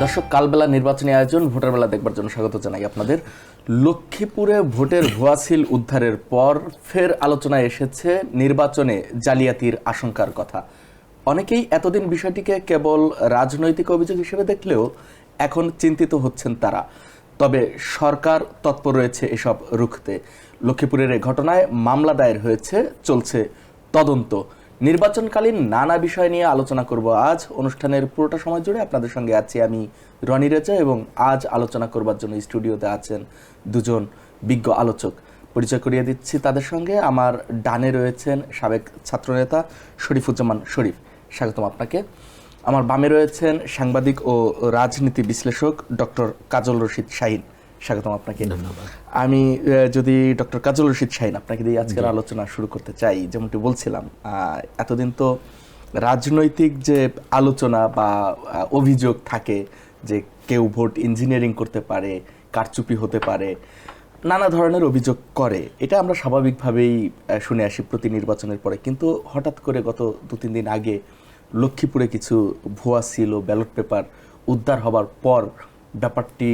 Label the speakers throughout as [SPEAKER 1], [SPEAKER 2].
[SPEAKER 1] দর্শক, কালবেলা নির্বাচনী আয়োজন ভোটার বেলা দেখবার জন্য স্বাগত জানাই আপনাদের। লক্ষ্মীপুরে ভোটের ভুয়া সিল উদ্ধারের পর ফের আলোচনায় এসেছে নির্বাচনে জালিয়াতির আশঙ্কার কথা। অনেকেই এতদিন বিষয়টিকে কেবল রাজনৈতিক অভিযোগ হিসেবে দেখলেও এখন চিন্তিত হচ্ছেন তারা। তবে সরকার তৎপর রয়েছে এসব রুখতে। লক্ষ্মীপুরের এই ঘটনায় মামলা দায়ের হয়েছে, চলছে তদন্ত। নির্বাচনকালীন নানা বিষয় নিয়ে আলোচনা করব আজ। অনুষ্ঠানের পুরোটা সময় জুড়ে আপনাদের সঙ্গে আছি আমি রনি রেজা, এবং আজ আলোচনা করবার জন্য স্টুডিওতে আছেন দুজন বিজ্ঞ আলোচক। পরিচয় করিয়ে দিচ্ছি তাদের সঙ্গে। আমার ডানে রয়েছেন সাবেক ছাত্রনেতা শরীফুজ্জামান শরীফ, স্বাগতম আপনাকে। আমার বামে রয়েছেন সাংবাদিক ও রাজনীতি বিশ্লেষক ডক্টর কাজল রশিদ শাহিন, স্বাগতম আপনাকে। আমি যদি ডক্টর কাজল রশিদ শাহিন আপনাকে দিয়ে আজকের আলোচনা শুরু করতে চাই। যেমনটি বলছিলাম, এতদিন তো রাজনৈতিক যে আলোচনা বা অভিযোগ থাকে যে কেউ ভোট ইঞ্জিনিয়ারিং করতে পারে, কারচুপি হতে পারে, নানা ধরনের অভিযোগ করে, এটা আমরা স্বাভাবিকভাবেই শুনে আসি প্রতি নির্বাচনের পরে। কিন্তু হঠাৎ করে গত 2-3 দিন আগে লক্ষ্মীপুরে কিছু ভুয়া সিল ও ব্যালট পেপার উদ্ধার হবার পর ব্যাপারটি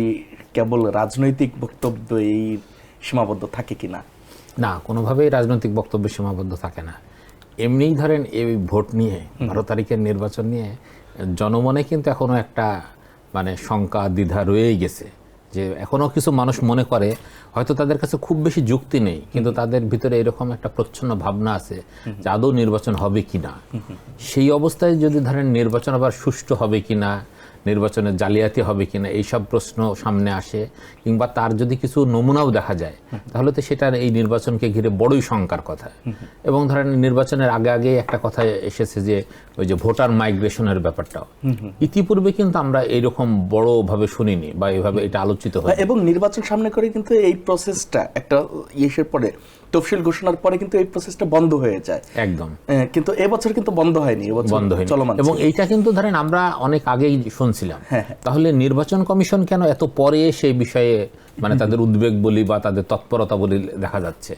[SPEAKER 1] কেবল রাজনৈতিক বক্তব্য এই সীমাবদ্ধ থাকে কিনা?
[SPEAKER 2] না, কোনোভাবেই রাজনৈতিক বক্তব্যে সীমাবদ্ধ থাকে না। এমনিই ধরেন এই ভোট নিয়ে 12 তারিখের নির্বাচন নিয়ে জনমনে কিন্তু এখনো একটা শঙ্কা দ্বিধা রয়েই গেছে, যে এখনো কিছু মানুষ মনে করে হয়তো তাদের কাছে খুব বেশি যুক্তি নেই, কিন্তু তাদের ভিতরে এরকম একটা প্রচ্ছন্ন ভাবনা আছে যে আদৌ নির্বাচন হবে কিনা। সেই অবস্থায় যদি ধরেন নির্বাচন আবার সুষ্ঠু হবে কিনা, নির্বাচনে জালিয়াতি হবে কিনা, এইসব প্রশ্ন সামনে আসে, কিংবা তার যদি কিছু নমুনাও দেখা যায়, তাহলে তো সেটার এই নির্বাচনকে ঘিরে বড়ই শঙ্কার কথা। এবং ধরেন নির্বাচনের আগে আগে একটা কথা এসেছে যে ওই যে ভোটার মাইগ্রেশনের ব্যাপারটাও ইতিপূর্বে কিন্তু আমরা এইরকম বড়ভাবে শুনিনি বা এইভাবে এটা আলোচিত হয়।
[SPEAKER 1] এবং নির্বাচন সামনে করে কিন্তু এই প্রসেসটা একটা ইয়ের পরে, তফসিল ঘোষণার পরে কিন্তু এই প্রসেসটা বন্ধ হয়ে যায় একদম। কিন্তু এবছর কিন্তু বন্ধ হয়নি, এবছর বন্ধ হয়নি, চলমান।
[SPEAKER 2] এবং এইটা কিন্তু ধরেন আমরা অনেক আগেই শুনছিলাম। তাহলে নির্বাচন কমিশন কেন এত পরে সেই বিষয়ে তাদের উদ্বেগ বলি বা তাদের তৎপরতা বলি দেখা যাচ্ছে?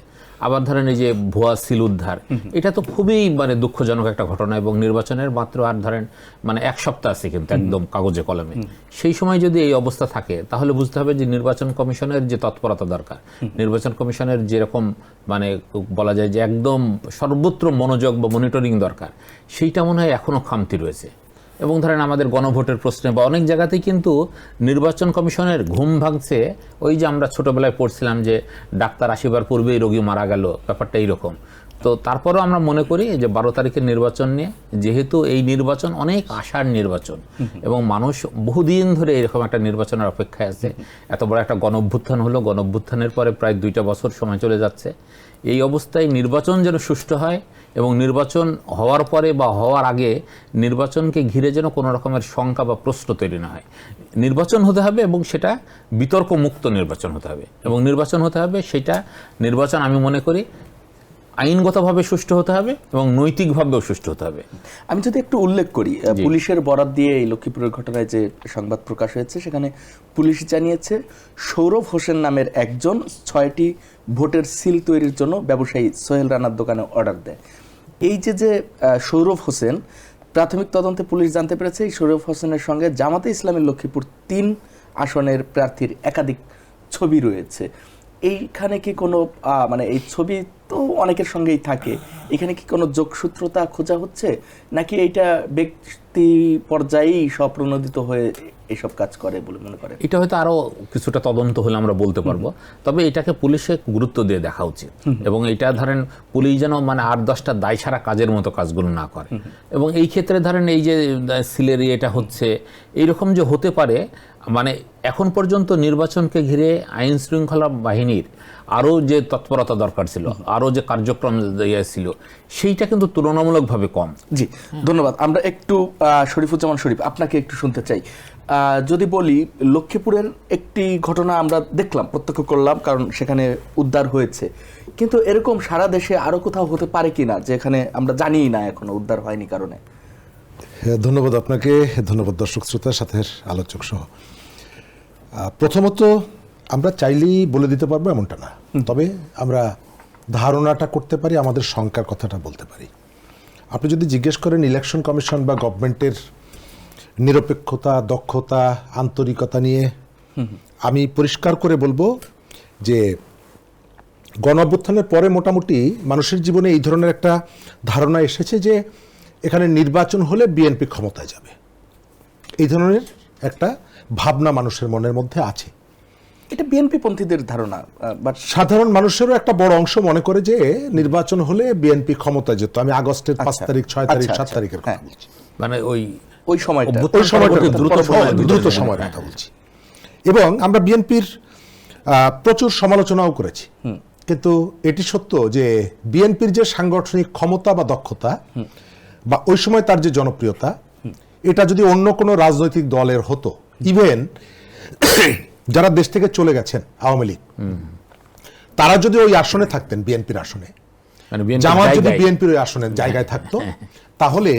[SPEAKER 2] আবার ধরেন এই যে ভুয়া সিল উদ্ধার, এটা তো খুবই দুঃখজনক একটা ঘটনা। এবং নির্বাচনের মাত্র আর ধরেন 1 সপ্তাহ আছে কিন্তু একদম কাগজে কলমে। সেই সময় যদি এই অবস্থা থাকে, তাহলে বুঝতে হবে যে নির্বাচন কমিশনের যে তৎপরতা দরকার, নির্বাচন কমিশনের যেরকম বলা যায় যে একদম সর্বত্র মনোযোগ বা মনিটরিং দরকার, সেইটা মনে হয় এখনো খামতি রয়েছে। এবং ধরেন আমাদের গণভোটের প্রশ্নে বা অনেক জায়গাতেই কিন্তু নির্বাচন কমিশনের ঘুম ভাঙছে। ওই যে আমরা ছোটবেলায় পড়ছিলাম যে ডাক্তার আসিবার পূর্বেই রোগী মারা গেল, ব্যাপারটা এইরকম। তো তারপরেও আমরা মনে করি যে 12 তারিখের নির্বাচন নিয়ে, যেহেতু এই নির্বাচন অনেক আশার নির্বাচন এবং মানুষ বহুদিন ধরে এরকম একটা নির্বাচনের অপেক্ষায় আছে। এত বড় একটা গণঅভ্যুত্থান হলো, গণঅভ্যুত্থানের পরে প্রায় 2টা বছর সময় চলে যাচ্ছে। এই অবস্থায় নির্বাচন যেন সুষ্ঠু হয়, এবং নির্বাচন হওয়ার পরে বা হওয়ার আগে নির্বাচনকে ঘিরে যেন কোনো রকমের শঙ্কা বা প্রশ্ন তৈরি না হয়। নির্বাচন হতে হবে এবং সেটা বিতর্ক মুক্ত নির্বাচন হতে হবে, এবং নির্বাচন হতে হবে সেটা নির্বাচন আমি মনে করি আইনগতভাবে সুষ্ঠু হতে হবে এবং নৈতিকভাবেও সুষ্ঠু হতে হবে।
[SPEAKER 1] আমি যদি একটু উল্লেখ করি, পুলিশের বরাত দিয়ে এই লক্ষ্মীপুরের ঘটনায় যে সংবাদ প্রকাশ হয়েছে, সেখানে পুলিশ জানিয়েছে সৌরভ হোসেন নামের একজন 6টি ভোটের সিল তৈরির জন্য ব্যবসায়ী সোহেল রানার দোকানে অর্ডার দেয়। এই যে সৌরভ হোসেন, প্রাথমিক তদন্তে পুলিশ জানতে পেরেছে এই সৌরভ হোসেনের সঙ্গে জামাতে ইসলামের লক্ষ্মীপুর 3 আসনের প্রার্থীর একাধিক ছবি রয়েছে। এইখানে কি কোনো এই ছবি তো অনেকের সঙ্গেই থাকে, এখানে কি কোনো যোগসূত্রতা খোঁজা হচ্ছে, নাকি এইটা ব্যক্তি পর্যায়েই স্বপ্রণোদিত হয়ে এইসব কাজ করে বলে মনে করে?
[SPEAKER 2] এটা হয়তো আরো কিছুটা তদন্ত হলে আমরা বলতে পারবো। তবে এটাকে পুলিশে গুরুত্ব দিয়ে দেখা উচিত, এবং এটা ধরেন পুলিশ যেন 8-10টা দায় সারা কাজের মতো কাজগুলো না করে। এবং এই ক্ষেত্রে ধরেন এই যে সিলের এটা হচ্ছে, এইরকম যে হতে পারে, এখন পর্যন্ত নির্বাচনকে ঘিরে আইন শৃঙ্খলা বাহিনীর আরও যে তৎপরতা দরকার ছিল, আরও যে কার্যক্রম ছিল, সেইটা কিন্তু তুলনামূলকভাবে কম।
[SPEAKER 1] জি, ধন্যবাদ। আমরা একটু শরীফুজ্জামান শরীফ, আপনাকে একটু শুনতে চাই। যদি বলি, লক্ষ্মীপুরের একটি ঘটনা আমরা দেখলাম, প্রত্যক্ষ করলাম, কারণ সেখানে উদ্ধার হয়েছে, কিন্তু এরকম সারা দেশে আরও কোথাও হতে পারে কিনা যেখানে আমরা জানিই না এখনো উদ্ধার হয়নি কারণে?
[SPEAKER 3] ধন্যবাদ আপনাকে, ধন্যবাদ দর্শক শ্রোতার সাথে আলোচক সহ। প্রথমত, আমরা চাইলেই বলে দিতে পারবো এমনটা না, তবে আমরা ধারণাটা করতে পারি, আমাদের শঙ্কার কথাটা বলতে পারি। আপনি যদি জিজ্ঞেস করেন ইলেকশন কমিশন বা গভর্নমেন্টের নিরপেক্ষতা, দক্ষতা, আন্তরিকতা নিয়ে আমি পরিষ্কার করে বলবো যে গণঅভ্যুত্থানের পরে মোটামুটি মানুষের জীবনে এই ধরনের একটা ধারণা এসেছে যে এখানে নির্বাচন হলে বিএনপি ক্ষমতায় যাবে, এই ধরনের একটা ভাবনা মানুষের মনের মধ্যে আছে।
[SPEAKER 1] এটা বিএনপি পন্থীদের ধারণা, বাট
[SPEAKER 3] সাধারণ মানুষেরও একটা বড় অংশ মনে করে যে নির্বাচন হলে বিএনপি ক্ষমতায় যেত। আমি আগস্টের 5 তারিখ, 6 তারিখ, 7 তারিখের কথা বলছি,
[SPEAKER 2] মানে ওই
[SPEAKER 1] ওই সময়টা
[SPEAKER 3] দ্রুত সময়ের কথা বলছি। এবং আমরা বিএনপির প্রচুর সমালোচনাও করেছি, কিন্তু এটি সত্য যে বিএনপির যে সাংগঠনিক ক্ষমতা বা দক্ষতা বা ওই সময় তার যে জনপ্রিয়তা, এটা যদি অন্য কোনো রাজনৈতিক দলের হতো, ইভেন যারা দেশ থেকে চলে গেছেন আওয়ামী লীগ, তারা যদি ওই আসনে থাকতেন, বিএনপির আসনে,
[SPEAKER 2] মানে বিএনপির
[SPEAKER 3] জামাত যদি
[SPEAKER 2] জায়গায়।
[SPEAKER 3] বিএনপির ওই আসনের জায়গায় থাকতো, তাহলে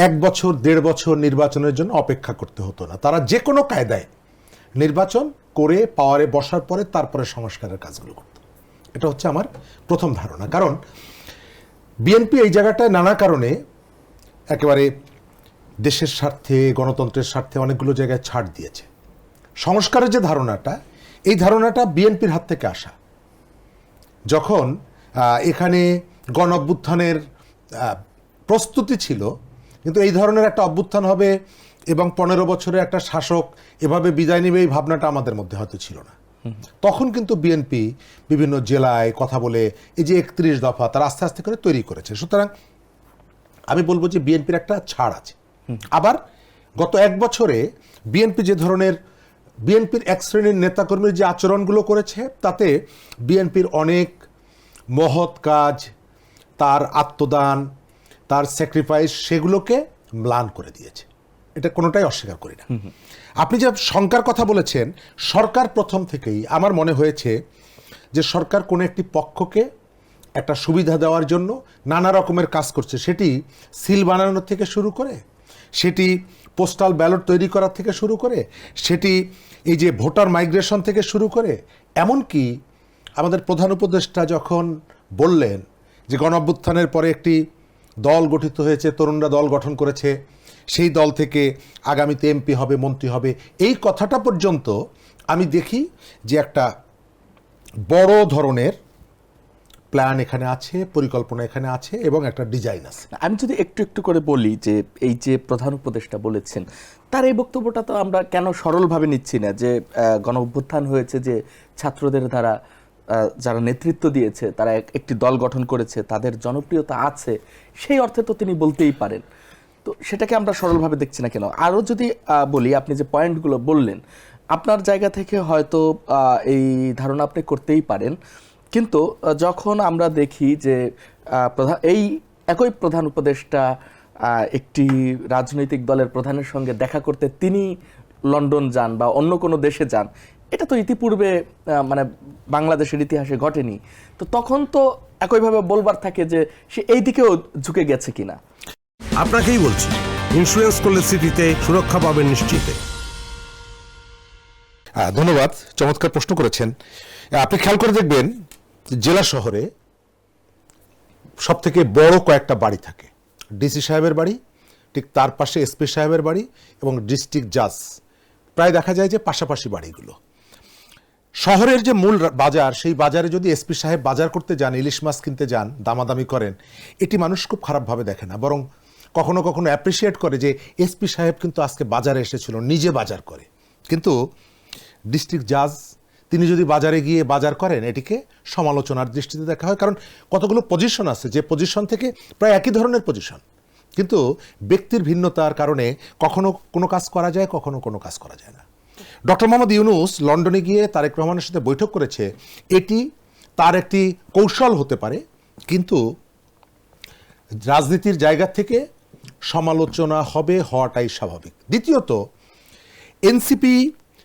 [SPEAKER 3] 1 বছর 1.5 বছর নির্বাচনের জন্য অপেক্ষা করতে হতো না। তারা যে কোনো কায়দায় নির্বাচন করে পাওয়ারে বসার পরে তারপরে সংস্কারের কাজগুলো করত। এটা হচ্ছে আমার প্রথম ধারণা। কারণ বিএনপি এই জায়গাটায় নানা কারণে একেবারে দেশের স্বার্থে, গণতন্ত্রের স্বার্থে অনেকগুলো জায়গায় ছাড় দিয়েছে। সংস্কারের যে ধারণাটা, এই ধারণাটা বিএনপির হাত থেকে আসা। যখন এখানে গণ অভ্যুত্থানের প্রস্তুতি ছিল, কিন্তু এই ধরনের একটা অভ্যুত্থান হবে এবং 15 বছরের একটা শাসক এভাবে বিদায় নেবে, এই ভাবনাটা আমাদের মধ্যে হয়তো ছিল না। তখন কিন্তু বিএনপি বিভিন্ন জেলায় কথা বলে এই যে 31 দফা তারা আস্তে আস্তে করে তৈরি করেছে। সুতরাং আমি বলবো যে বিএনপির একটা ছাড় আছে। আবার গত 1 বছরে বিএনপি যে ধরনের, বিএনপির এক শ্রেণীর নেতাকর্মীর যে আচরণগুলো করেছে, তাতে বিএনপির অনেক মহৎ কাজ, তার আত্মদান, তার স্যাক্রিফাইস, সেগুলোকে ম্লান করে দিয়েছে। এটা কোনোটাই অস্বীকার করি না। আপনি যে শঙ্কার কথা বলেছেন, সরকার প্রথম থেকেই আমার মনে হয়েছে যে সরকার কোনো একটি পক্ষকে একটা সুবিধা দেওয়ার জন্য নানা রকমের কাজ করছে। সেটি সিল বানানো থেকে শুরু করে, সেটি পোস্টাল ব্যালট তৈরি করা থেকে শুরু করে, সেটি এই যে ভোটার মাইগ্রেশন থেকে শুরু করে, এমনকি আমাদের প্রধান উপদেষ্টা যখন বললেন যে গণঅভ্যুত্থানের পরে একটি দল গঠিত হয়েছে, তরুণরা দল গঠন করেছে, সেই দল থেকে আগামীতে এমপি হবে, মন্ত্রী হবে, এই কথাটা পর্যন্ত আমি দেখি যে একটা বড় ধরনের প্ল্যান এখানে আছে, পরিকল্পনা এখানে আছে এবং একটা ডিজাইন আছে।
[SPEAKER 1] আমি যদি একটু একটু করে বলি যে এই যে প্রধান উপদেষ্টা বলেছেন, তার এই বক্তব্যটা তো আমরা কেন সরলভাবে নিচ্ছি না যে গণ অভ্যুত্থান হয়েছে, যে ছাত্রদের দ্বারা যারা নেতৃত্ব দিয়েছে তারা একটি দল গঠন করেছে, তাদের জনপ্রিয়তা আছে, সেই অর্থে তো তিনি বলতেই পারেন। তো সেটাকে আমরা সরলভাবে দেখছি না কেন? আরও যদি বলি, আপনি যে পয়েন্টগুলো বললেন, আপনার জায়গা থেকে হয়তো এই ধারণা আপনি করতেই পারেন, কিন্তু যখন আমরা দেখি যে এই একই প্রধান উপদেষ্টা একটি রাজনৈতিক দলের প্রধানের সঙ্গে দেখা করতে তিনি লন্ডন যান বা অন্য কোনো দেশে যান, এটা তো ইতিপূর্বে মানে বাংলাদেশের ইতিহাসে ঘটেনি। তো তখন তো একইভাবে বলবার থাকে যে সে এই দিকেও ঝুঁকে গেছে কিনা।
[SPEAKER 4] আপনাকেই বলছি, ইন্স্যুরেন্স করলে সিটিতে সুরক্ষা পাবেন নিশ্চিতে।
[SPEAKER 3] ধন্যবাদ, চমৎকার প্রশ্ন করেছেন। আপনি খেয়াল করে দেখবেন জেলা শহরে সব থেকে বড় কয়েকটা বাড়ি থাকে। ডিসি সাহেবের বাড়ি, ঠিক তার পাশে এসপি সাহেবের বাড়ি এবং ডিস্ট্রিক্ট জাজ, প্রায় দেখা যায় যে পাশাপাশি বাড়িগুলো। শহরের যে মূল বাজার, সেই বাজারে যদি এসপি সাহেব বাজার করতে যান, ইলিশ মাছ কিনতে যান, দামাদামি করেন, এটি মানুষ খুব খারাপভাবে দেখে না, বরং কখনো কখনো অ্যাপ্রিসিয়েট করে যে এসপি সাহেব কিন্তু আজকে বাজারে এসেছিল, নিজে বাজার করে। কিন্তু ডিস্ট্রিক্ট জাজ তিনি যদি বাজারে গিয়ে বাজার করেন, এটিকে সমালোচনার দৃষ্টিতে দেখা হয়। কারণ কতগুলো পজিশন আছে, যে পজিশন থেকে প্রায় একই ধরনের পজিশন, কিন্তু ব্যক্তির ভিন্নতার কারণে কখনো কোনো কাজ করা যায়, কখনো কোনো কাজ করা যায় না। ডক্টর মোহাম্মদ ইউনূস লন্ডনে গিয়ে তারেক রহমানের সাথে বৈঠক করেছে, এটি তার একটি কৌশল হতে পারে, কিন্তু রাজনীতির জায়গা থেকে সমালোচনা হবে, হওয়াটাই স্বাভাবিক। দ্বিতীয়ত, এনসিপি,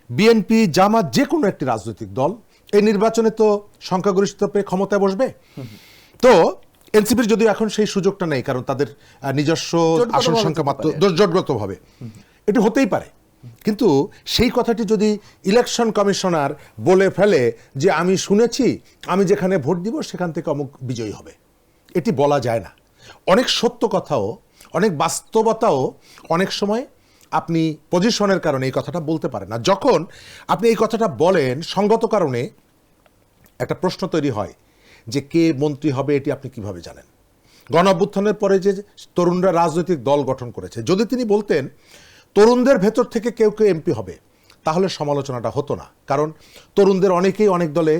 [SPEAKER 3] বিএনপি, জামাত, যে কোনো একটি রাজনৈতিক দল এই নির্বাচনে তো সংখ্যাগরিষ্ঠ পেয়ে ক্ষমতায় বসবে। তো এনসিপির যদিও এখন সেই সুযোগটা নেই, কারণ তাদের নিজস্ব আসন সংখ্যা মাত্র জোটগতভাবে এটি হতেই পারে। কিন্তু সেই কথাটি যদি ইলেকশন কমিশনার বলে ফেলে যে আমি শুনেছি, আমি যেখানে ভোট দিব সেখান থেকে অমুক বিজয়ী হবে, এটি বলা যায় না। অনেক সত্য কথাও, অনেক বাস্তবতাও অনেক সময় আপনি পজিশনের কারণে এই কথাটা বলতে পারেন না। যখন আপনি এই কথাটা বলেন সঙ্গত কারণে একটা প্রশ্ন তৈরি হয় যে কে মন্ত্রী হবে এটি আপনি কিভাবে জানেন? গণঅভ্যুত্থানের পরে যে তরুণরা রাজনৈতিক দল গঠন করেছে, যদি তিনি বলতেন তরুণদের ভেতর থেকে কেউ কেউ এমপি হবে, তাহলে সমালোচনাটা হতো না, কারণ তরুণদের অনেকেই অনেক দলে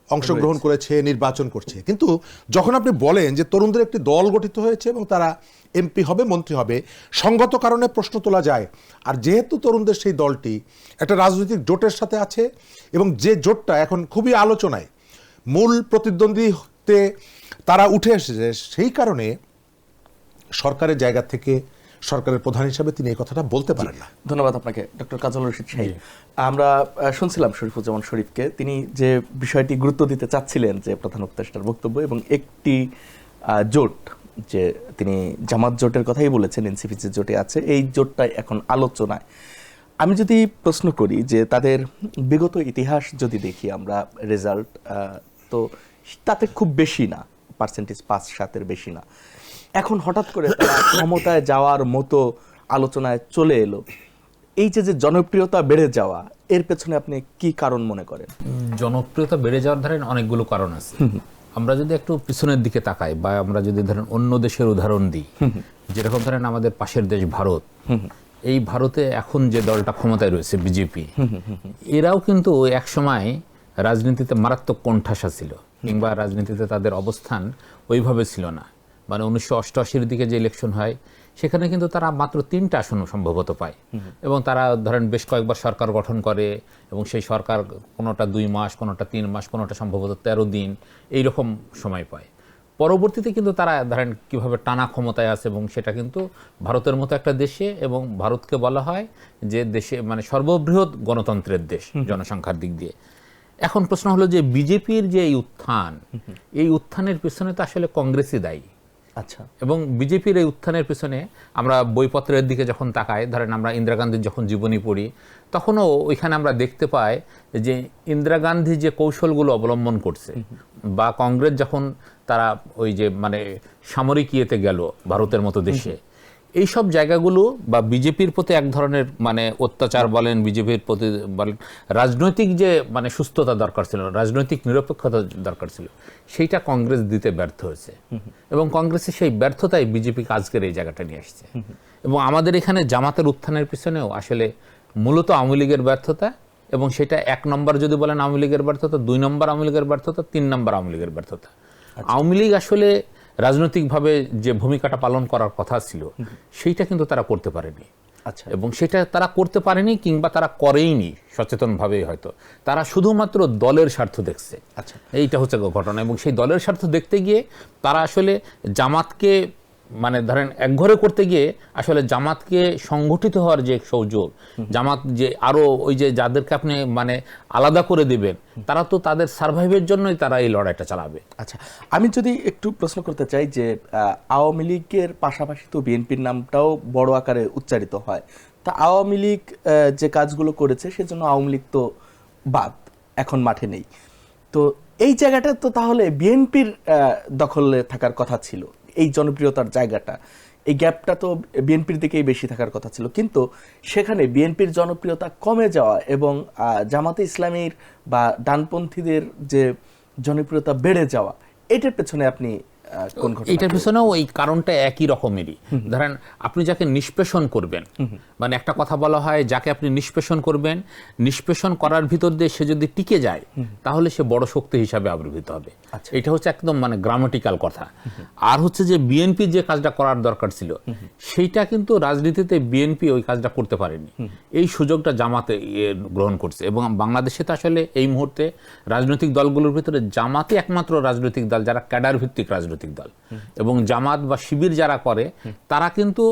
[SPEAKER 3] অংশগ্রহণ করেছে, নির্বাচন করছে। কিন্তু যখন আপনি বলেন যে তরুণদের একটি দল গঠিত হয়েছে এবং তারা এমপি হবে, মন্ত্রী হবে, সঙ্গত কারণে প্রশ্ন তোলা যায়। আর যেহেতু তরুণদের সেই দলটি একটা রাজনৈতিক জোটের সাথে আছে এবং যে জোটটা এখন খুবই আলোচনায়, মূল প্রতিদ্বন্দ্বীতে তারা উঠে এসেছে, সেই কারণে সরকারের জায়গা থেকে সরকারের প্রধান হিসাবে তিনি এই কথাটা বলতে পারেন না।
[SPEAKER 1] ধন্যবাদ আপনাকে ডক্টর কাজল রশিদ শাহী। আমরা শুনছিলাম শরীফুজ্জামান শরীফকে, তিনি যে বিষয়টি গুরুত্ব দিতে চাচ্ছিলেন যে প্রধান উপদেষ্টার বক্তব্য, এবং একটি জোট, যে তিনি জামাত জোটের কথাই বলেছেন, এনসিপি যে জোটে আছে, এই জোটটাই এখন আলোচনায়। আমি যদি প্রশ্ন করি যে তাদের বিগত ইতিহাস যদি দেখি আমরা, রেজাল্ট তো তাতে খুব বেশি না, পার্সেন্টেজ 5-7-এর বেশি না। এখন হঠাৎ করে তারা ক্ষমতায় যাওয়ার মতো আলোচনায় চলে এলো, এই যে জনপ্রিয়তা বেড়ে যাওয়া, এর পেছনে আপনি কি কারণ মনে করেন?
[SPEAKER 2] জনপ্রিয়তা বেড়ে যাওয়ার ধরেন অনেকগুলো কারণ আছে। আমরা যদি একটু পিছনের দিকে তাকাই বা আমরা যদি ধরেন অন্য দেশের উদাহরণ দিই, যেরকম ধরেন আমাদের পাশের দেশ ভারত, এই ভারতে এখন যে দলটা ক্ষমতায় রয়েছে বিজেপি, এরাও কিন্তু এক সময় রাজনীতিতে মারাত্মক কোণঠাসা ছিল, কিংবা রাজনীতিতে তাদের অবস্থান ওইভাবে ছিল না। মানে 1988-এর দিকে যে ইলেকশন হয়, সেখানে কিন্তু তারা মাত্র 3টা আসন সম্ভবত পায়, এবং তারা ধরেন বেশ কয়েকবার সরকার গঠন করে, এবং সেই সরকার কোনোটা 2 মাস, কোনোটা 3 মাস, কোনোটা সম্ভবত 13 দিন এইরকম সময় পায়। পরবর্তীতে কিন্তু তারা ধরেন কিভাবে টানা ক্ষমতায় আছে, এবং সেটা কিন্তু ভারতের মতো একটা দেশে, এবং ভারতকে বলা হয় যে দেশে মানে সর্ববৃহৎ গণতন্ত্রের দেশ জনসংখ্যার দিক দিয়ে। এখন প্রশ্ন হলো যে বিজেপির যে এই উত্থান, এই উত্থানের পিছনে তো আসলে কংগ্রেসই দায়ী।
[SPEAKER 1] আচ্ছা।
[SPEAKER 2] এবং বিজেপির এই উত্থানের পিছনে আমরা বইপত্রের দিকে যখন তাকাই, ধরেন আমরা ইন্দিরা গান্ধীর যখন জীবনী পড়ি, তখনও ওইখানে আমরা দেখতে পাই যে ইন্দিরা গান্ধী যে কৌশলগুলো অবলম্বন করছে, বা কংগ্রেস যখন তারা ওই যে মানে সামরিক ইয়েতে গেল ভারতের মতো দেশে, এইসব জায়গাগুলো বা বিজেপির প্রতি এক ধরনের মানে অত্যাচার বলেন, বিজেপির প্রতি বলেন, রাজনৈতিক যে মানে সুস্থতা দরকার ছিল, রাজনৈতিক নিরপেক্ষতা দরকার ছিল, সেইটা কংগ্রেস দিতে ব্যর্থ হয়েছে। এবং কংগ্রেসের সেই ব্যর্থতাই বিজেপিকে আজকের এই জায়গাটা নিয়ে আসছে। এবং আমাদের এখানে জামাতের উত্থানের পিছনেও আসলে মূলত আওয়ামী লীগের ব্যর্থতা, এবং সেটা 1 নম্বর যদি বলেন আওয়ামী লীগের ব্যর্থতা, 2 নম্বর আওয়ামী লীগের ব্যর্থতা, 3 নম্বর আওয়ামী লীগের ব্যর্থতা। আওয়ামী লীগ আসলে রাজনৈতিকভাবে যে ভূমিকাটা পালন করার কথা ছিল, সেইটা কিন্তু তারা করতে পারেনি।
[SPEAKER 1] আচ্ছা।
[SPEAKER 2] এবং সেটা তারা করতে পারেনি, কিংবা তারা করেইনি সচেতনভাবেই, হয়তো তারা শুধুমাত্র দলের স্বার্থ দেখছে।
[SPEAKER 1] আচ্ছা,
[SPEAKER 2] এইটা হচ্ছে ঘটনা। এবং সেই দলের স্বার্থ দেখতে গিয়ে তারা আসলে জামাতকে মানে ধরেন একঘরে করতে গিয়ে আসলে জামাতকে সংগঠিত হওয়ার যে সুযোগ, জামাত যে আরো ওই যে যাদেরকে আপনি মানে আলাদা করে দিবেন, তারা তো তাদের সার্ভাইভের জন্যই তারা এই লড়াইটা চালাবে।
[SPEAKER 1] আচ্ছা, আমি যদি একটু প্রশ্ন করতে চাই যে আওয়ামী লীগের পাশাপাশি তো বিএনপির নামটাও বড় আকারে উচ্চারিত হয়, তা আওয়ামী লীগ যে কাজগুলো করেছে সেজন্য আওয়ামী লীগ তো বাদ, এখন মাঠে নেই। তো এই জায়গাটা তো তাহলে বিএনপির দখলে থাকার কথা ছিল, এই জনপ্রিয়তার জায়গাটা, এই গ্যাপটা তো বিএনপির দিকেই বেশি থাকার কথা ছিল। কিন্তু সেখানে বিএনপির জনপ্রিয়তা কমে যাওয়া এবং জামাতে ইসলামীর বা ডানপন্থীদের যে জনপ্রিয়তা বেড়ে যাওয়া, এটার পেছনে আপনি কোন ঘটনা?
[SPEAKER 2] এটার পেছনেও ওই কারণটা একই রকমেরই। ধরেন আপনি যাকে নিষ্পেষণ করবেন, মানে একটা কথা বলা হয় যাকে আপনি নিষ্পেষণ করবেন, নিষ্পেষণ করার ভিতর দিয়ে সে যদি টিকে যায়, তাহলে সে বড় শক্তি হিসাবে আবির্ভূত হবে। এটা হচ্ছে একদম মানে গ্রামাটিক্যাল কথা। আর হচ্ছে যে বিএনপি যে কাজটা করার দরকার ছিল, সেইটা কিন্তু রাজনীতিতে বিএনপি ওই কাজটা করতে পারেনি। এই সুযোগটা জামাতে গ্রহণ করছে। এবং বাংলাদেশে তো আসলে এই মুহূর্তে রাজনৈতিক দলগুলোর ভিতরে জামাতই একমাত্র রাজনৈতিক দল যারা ক্যাডার ভিত্তিক রাজনৈতিক দল। এবং জামাত বা শিবির যারা করে, তারা কিন্তু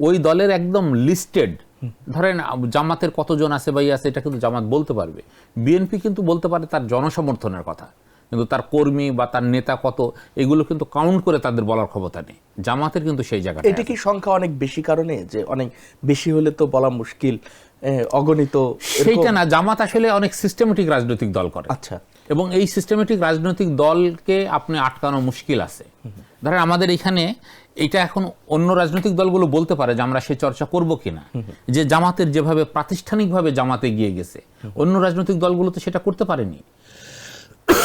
[SPEAKER 2] ওই দলের একদম লিস্টেড, ধরেন জামাতের কতজন আছে বা আছে, এটা কিন্তু জামাত বলতে পারবে। বিএনপি কিন্তু বলতে পারে তার জনসমর্থনের কথা, কিন্তু তার কর্মী বা তার নেতা কত, এগুলো কিন্তু কাউন্ট করে তাদের বলার ক্ষমতা নেই। জামাতের কিন্তু সেই জায়গাটা।
[SPEAKER 1] এটা কি সংখ্যা অনেক বেশি কারণে, যে অনেক বেশি হলে তো বলা মুশকিল, অগণিত?
[SPEAKER 2] সেইটা না, জামাত আসলে অনেক সিস্টেমেটিক রাজনৈতিক দল করে।
[SPEAKER 1] আচ্ছা।
[SPEAKER 2] এবং এই সিস্টেমেটিক রাজনৈতিক দলকে আপনি আটকানো মুশকিল আছে। ধরেন আমাদের এখানে এটা এখন অন্য রাজনৈতিক দলগুলো বলতে পারে যে আমরা সে চর্চা করব কিনা, যে জামাতের যেভাবে প্রাতিষ্ঠানিকভাবে জামাতে গিয়ে গেছে, অন্য রাজনৈতিক দলগুলো তো সেটা করতে পারেনি।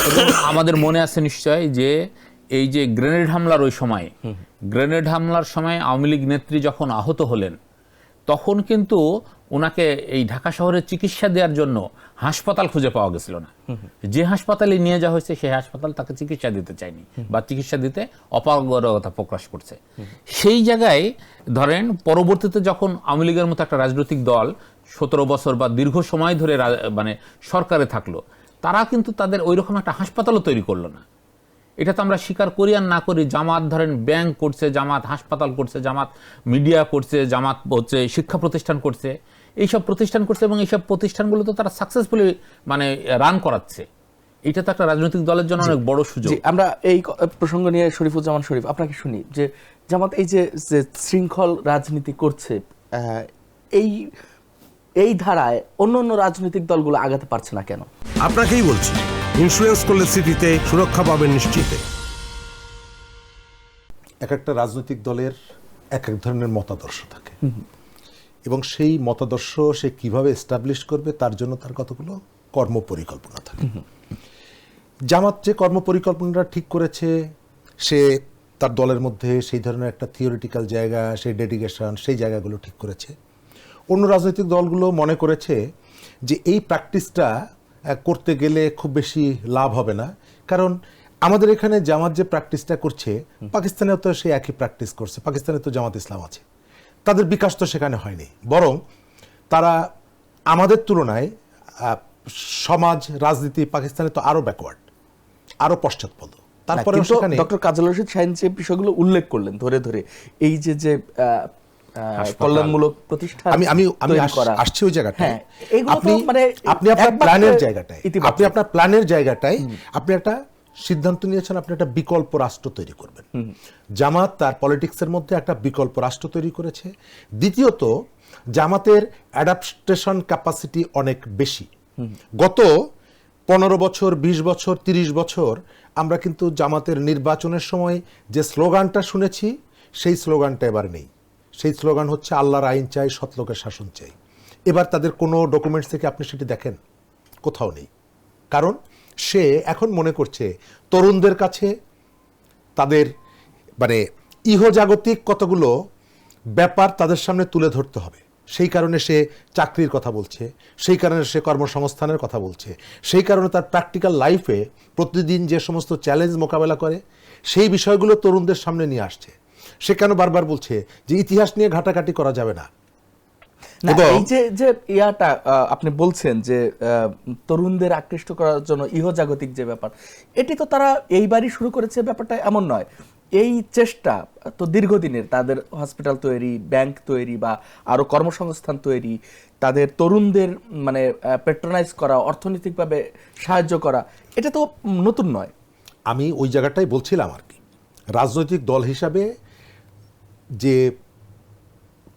[SPEAKER 2] এবং আমাদের মনে আছে নিশ্চয় যে এই যে গ্রেনেড হামলার ওই সময়, গ্রেনেড হামলার সময় আওয়ামী লীগ নেত্রী যখন আহত হলেন, তখন কিন্তু ওনাকে এই ঢাকা শহরে চিকিৎসা দেওয়ার জন্য হাসপাতাল খুঁজে পাওয়া গেছিল না। যে হাসপাতালে নিয়ে যাওয়া হয়েছে সেই হাসপাতাল তাকে চিকিৎসা দিতে চায়নি বা চিকিৎসা দিতে অপারগতা প্রকাশ করছে। সেই জায়গায় ধরেন পরবর্তীতে যখন আওয়ামী লীগের মতো একটা রাজনৈতিক দল 17 বছর বা দীর্ঘ সময় ধরে মানে সরকারে থাকলো, তারা কিন্তু তাদের ওইরকম একটা হাসপাতালও তৈরি করলো না। এটা তো আমরা স্বীকার করি আর না করি, জামাত ধরেন ব্যাংক করছে, জামাত হাসপাতাল করছে, জামাত মিডিয়া করছে, জামাত হচ্ছে শিক্ষা প্রতিষ্ঠান করছে, এইসব প্রতিষ্ঠান করছে এবং এইসব প্রতিষ্ঠানগুলো তো তারা সাকসেসফুলি মানে রান করাচ্ছে। এটা তো একটা রাজনৈতিক দলের জন্য অনেক বড় সুযোগ।
[SPEAKER 1] আমরা এই প্রসঙ্গ নিয়ে শরীফুজ্জামান শরীফ আপনাকে শুনি যে জামাত এই যে শৃঙ্খল রাজনীতি করছে, এই ধারায় অন্য রাজনৈতিক দলগুলো আগাতে পারছে না কেন?
[SPEAKER 4] আপনাকেই বলছি, ইন্স্যুরেন্স করলে সিটিতে সুরক্ষা পাবেন নিশ্চিতে।
[SPEAKER 3] এক একটা রাজনৈতিক দলের এক এক ধরনের মতাদর্শ থাকে এবং সেই মতাদর্শ সে কিভাবে এস্টাবলিশ করবে তার জন্য তার কতগুলো কর্মপরিকল্পনা থাকে। জামাত যে কর্মপরিকল্পনাটা ঠিক করেছে, সে তার দলের মধ্যে সেই ধরনের একটা থিওরিটিক্যাল জায়গা, সেই ডেডিকেশন, সেই জায়গাগুলো ঠিক করেছে। অন্য রাজনৈতিক দলগুলো মনে করেছে যে এই প্র্যাকটিসটা করতে গেলে খুব বেশি লাভ হবে না, কারণ আমাদের এখানে জামাত যে প্র্যাকটিসটা করছে পাকিস্তানেও তো সে একই প্র্যাকটিস করছে, পাকিস্তানে তো জামাত ইসলাম আছে, তাদের বিকাশ তো সেখানে হয়নি, বরং তারা আমাদের তুলনায় সমাজ রাজনীতি পাকিস্তানে তো আরো ব্যাকওয়ার্ড, আরো পশ্চাৎপদ। তারপরে
[SPEAKER 1] ডক্টর কাজল রশিদ শাহীন যে বিষয়গুলো উল্লেখ করলেন ধরে ধরে, এই যে কল্যাণমূলক প্রতিষ্ঠান
[SPEAKER 3] আমি আসছি ওই জায়গাটায়,
[SPEAKER 1] মানে
[SPEAKER 3] আপনি আপনার প্ল্যানের জায়গাটায় আপনি একটা সিদ্ধান্ত নিয়েছেন, আপনি একটা বিকল্প রাষ্ট্র তৈরি করবেন। জামাত তার পলিটিক্সের মধ্যে একটা বিকল্প রাষ্ট্র তৈরি করেছে। দ্বিতীয়ত, জামাতের অ্যাডাপ্টেশন ক্যাপাসিটি অনেক বেশি। গত 15 বছর, 20 বছর, 30 বছর আমরা কিন্তু জামাতের নির্বাচনের সময় যে স্লোগানটা শুনেছি, সেই স্লোগানটা এবার নেই। সেই স্লোগান হচ্ছে আল্লাহর আইন চাই, সৎলোকের শাসন চাই। এবার তাদের কোনো ডকুমেন্টস থেকে আপনি সেটি দেখেন, কোথাও নেই। কারণ সে এখন মনে করছে তরুণদের কাছে তাদের মানে ইহজাগতিক কতগুলো ব্যাপার তাদের সামনে তুলে ধরতে হবে। সেই কারণে সে চাকরির কথা বলছে, সেই কারণে সে কর্মসংস্থানের কথা বলছে, সেই কারণে তার প্র্যাকটিক্যাল লাইফে প্রতিদিন যে সমস্ত চ্যালেঞ্জ মোকাবেলা করে সেই বিষয়গুলো তরুণদের সামনে নিয়ে আসছে। সে কেন বারবার বলছে যে ইতিহাস নিয়ে ঘাটাঘাটি করা যাবে না।
[SPEAKER 1] এই যে ইয়াটা আপনি বলছেন যে তরুণদের আকৃষ্ট করার জন্য ইহজাগতিক যে ব্যাপার, এটি তো তারা এইবারই শুরু করেছে, ব্যাপারটা এমন নয়। এই চেষ্টা তো দীর্ঘদিনের, তাদের হসপিটাল তৈরি, ব্যাংক তৈরি বা আরো কর্মসংস্থান তৈরি, তাদের তরুণদের মানে প্যাট্রোনাইজ করা, অর্থনৈতিকভাবে সাহায্য করা, এটা তো নতুন নয়।
[SPEAKER 3] আমি ওই জায়গাটাই বলছিলাম আর কি, রাজনৈতিক দল হিসাবে যে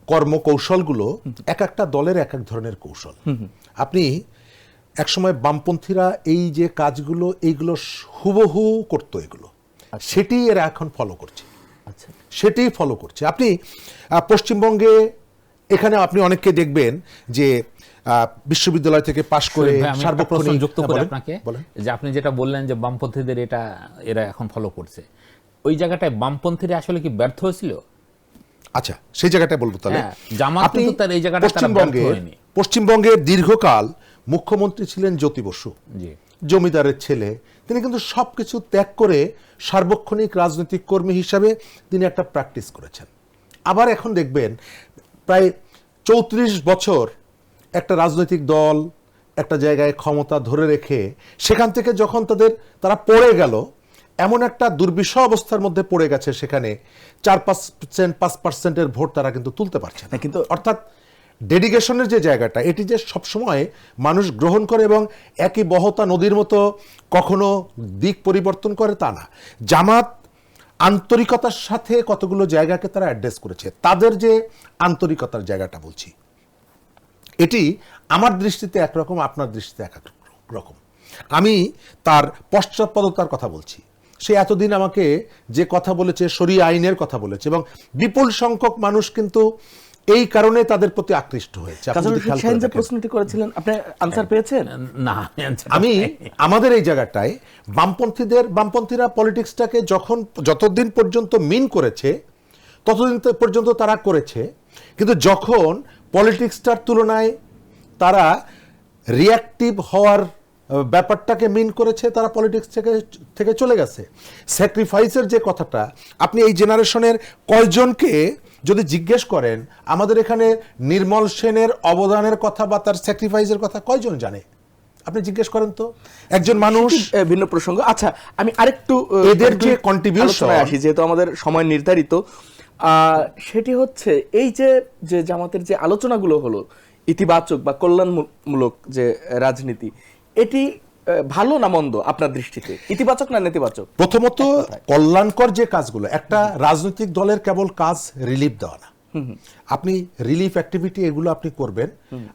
[SPEAKER 3] কর্মকৌশলগুলো এক একটা দলের এক এক ধরনের কৌশল। আপনি একসময় বামপন্থীরা এই যে কাজগুলো এইগুলো হুবহু করতো, এগুলো সেটি এরা এখন ফলো করছে, সেটি ফলো করছে। আপনি পশ্চিমবঙ্গে এখানে আপনি অনেককে দেখবেন যে বিশ্ববিদ্যালয় থেকে পাশ করে সার্বক্ষণিক
[SPEAKER 2] যুক্ত করে আপনাকে যে আপনি যেটা বললেন যে বামপন্থীদের এরা এখন ফলো করছে, ওই জায়গাটায় বামপন্থীরা আসলে কি ব্যর্থ হয়েছিল?
[SPEAKER 3] আচ্ছা, সেই জায়গাটায় বলবো তাহলে।
[SPEAKER 2] জামাত কিন্তু তার এই জায়গাটা তারা ব্যর্থ হয়নি।
[SPEAKER 3] পশ্চিমবঙ্গে দীর্ঘকাল মুখ্যমন্ত্রী ছিলেন জ্যোতি বসু, জমিদারের ছেলে। তিনি কিন্তু সবকিছু ত্যাগ করে সার্বক্ষণিক রাজনৈতিক কর্মী হিসাবে তিনি একটা প্র্যাকটিস করেছেন। আবার এখন দেখবেন প্রায় 34 বছর একটা রাজনৈতিক দল একটা জায়গায় ক্ষমতা ধরে রেখে সেখান থেকে যখন তারা পড়ে গেল, এমন একটা দুর্বিষহ অবস্থার মধ্যে পড়ে গেছে, সেখানে 4%, 5%-এর ভোট তারা কিন্তু তুলতে পারছে না। কিন্তু অর্থাৎ ডেডিকেশনের যে জায়গাটা, এটি যে সবসময় মানুষ গ্রহণ করে এবং একই বহতা নদীর মতো কখনো দিক পরিবর্তন করে তা না। জামাত আন্তরিকতার সাথে কতগুলো জায়গাকে তারা অ্যাড্রেস করেছে। তাদের যে আন্তরিকতার জায়গাটা বলছি, এটি আমার দৃষ্টিতে একরকম, আপনার দৃষ্টিতে এক রকম। আমি তার পশ্চাৎপদতার কথা বলছি। সে এতদিন আমাকে যে কথা বলেছে, শরিয়া আইনের কথা বলেছে, এবং বিপুল সংখ্যক মানুষ কিন্তু এই কারণে তাদের প্রতি আকৃষ্ট হয়েছে। আপনি যদি খেয়াল করে দেখেন।
[SPEAKER 1] প্রশ্নটি করেছিলেন, আপনি আনসার পেয়েছেন?
[SPEAKER 2] না,
[SPEAKER 3] আমি আমাদের এই জায়গাটায় বামপন্থীরা পলিটিক্সটাকে যতদিন পর্যন্ত মিন করেছে ততদিন পর্যন্ত তারা করেছে, কিন্তু যখন পলিটিক্সটার তুলনায় তারা রিয়াক্টিভ হওয়ার ব্যাপারটাকে মিন করেছে, তারা পলিটিক্স থেকে চলে গেছে। স্যাক্রিফাইসের যে কথাটা, আপনি এই জেনারেশনের কয়জনকে যদি জিজ্ঞেস করেন আমাদের এখানে নির্মল সেনের অবদানের কথা বা তার স্যাক্রিফাইসের কথা কয়জন জানে? আপনি জিজ্ঞেস করেন তো একজন মানুষ।
[SPEAKER 1] ভিন্ন প্রসঙ্গ। আচ্ছা, আমি আরেকটু
[SPEAKER 3] এদের যে কন্ট্রিবিউশন
[SPEAKER 1] আসি, যেহেতু আমাদের সময় নির্ধারিত, সেটি হচ্ছে এই যে জামাতের যে আলোচনাগুলো হলো, ইতিবাচক বা কল্যাণমূলক যে রাজনীতি, এটি ভালো না মন্দ আপনার দৃষ্টিতে? ইতিবাচক না নেতিবাচক?
[SPEAKER 3] প্রথমত কল্যাণকর যে কাজগুলো, একটা রাজনৈতিক দলের কেবল কাজ রিলিফ দেওয়া না। আপনি রিলিফ অ্যাক্টিভিটি এগুলো আপনি করবেন,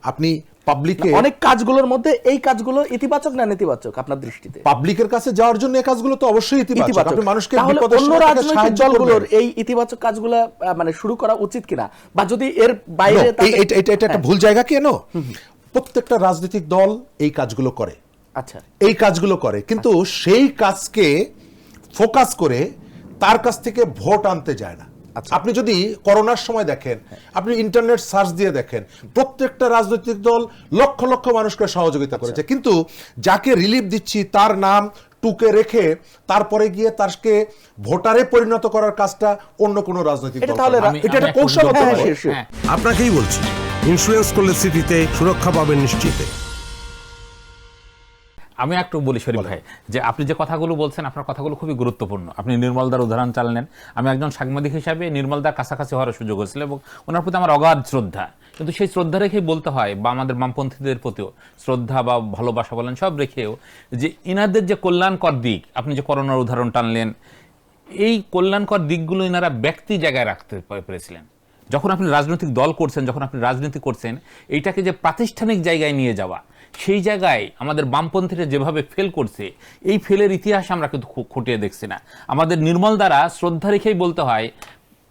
[SPEAKER 3] আপনি পাবলিকে
[SPEAKER 1] অনেক কাজগুলোর মধ্যে এই কাজগুলো ইতিবাচক না নেতিবাচক আপনার দৃষ্টিতে?
[SPEAKER 3] পাবলিকের কাছে যাওয়ার জন্য এই কাজগুলো তো অবশ্যই ইতিবাচক। আপনি মানুষকে
[SPEAKER 1] তাহলে
[SPEAKER 3] বিপদের
[SPEAKER 1] অন্য
[SPEAKER 3] সময় তাকে
[SPEAKER 1] রাজনৈতিক
[SPEAKER 3] সাহায্য
[SPEAKER 1] দলগুলোর
[SPEAKER 3] করবেন।
[SPEAKER 1] এই ইতিবাচক কাজগুলো মানে শুরু করা উচিত কিনা, বা যদি এর বাইরে
[SPEAKER 3] এটা একটা ভুল জায়গা কেন? প্রত্যেকটা রাজনৈতিক দল এই কাজগুলো করে।
[SPEAKER 1] আচ্ছা,
[SPEAKER 3] এই কাজগুলো করে, কিন্তু সেই কাজকে ফোকাস করে তার কাছ থেকে ভোট আনতে যায় না। আপনি যদি করোনার সময় দেখেন, আপনি ইন্টারনেট সার্চ দিয়ে দেখেন, প্রত্যেকটা রাজনৈতিক দল লক্ষ লক্ষ মানুষকে সহযোগিতা করেছে, কিন্তু যাকে রিলিফ দিচ্ছি তার নাম টুকে রেখে তারপরে গিয়ে তাকে ভোটারে পরিণত করার কাজটা অন্য কোনো রাজনৈতিক দল করে না। এটা একটা কৌশল হতে পারে।
[SPEAKER 4] আপনাকেই বলছি, ইন্স্যুরেন্স করলে সিটিতে সুরক্ষা পাবেন নিশ্চিতে।
[SPEAKER 2] আমি একটু বলি শরীফ ভাই, যে আপনি যে কথাগুলো বলছেন আপনার কথাগুলো খুবই গুরুত্বপূর্ণ। আপনি নির্মলদার উদাহরণ চালালেন। আমি একজন সাংবাদিক হিসাবে নির্মলদার কাছাকাছি হওয়ার সুযোগ হয়েছিল এবং ওনার প্রতি আমার অগাধ শ্রদ্ধা, কিন্তু সেই শ্রদ্ধা রেখেই বলতে হয়, বা আমাদের বামপন্থীদের প্রতিও শ্রদ্ধা বা ভালোবাসা বলেন সব রেখেও, যে ইনাদের যে কল্যাণকর দিক, আপনি যে করোনার উদাহরণ টানলেন, এই কল্যাণকর দিকগুলো ইনারা ব্যক্তি জায়গায় রাখতে পেরেছিলেন। যখন আপনি রাজনৈতিক দল করছেন, যখন আপনি রাজনীতি করছেন, এইটাকে যে প্রাতিষ্ঠানিক জায়গায় নিয়ে যাওয়া, সেই জায়গায় আমাদের বামপন্থীরা যেভাবে ফেল করছে, এই ফেলের ইতিহাস আমরা কিন্তু খুঁটিয়ে দেখছি না। আমাদের নির্মল দ্বারা শ্রদ্ধা রেখেই বলতে হয়,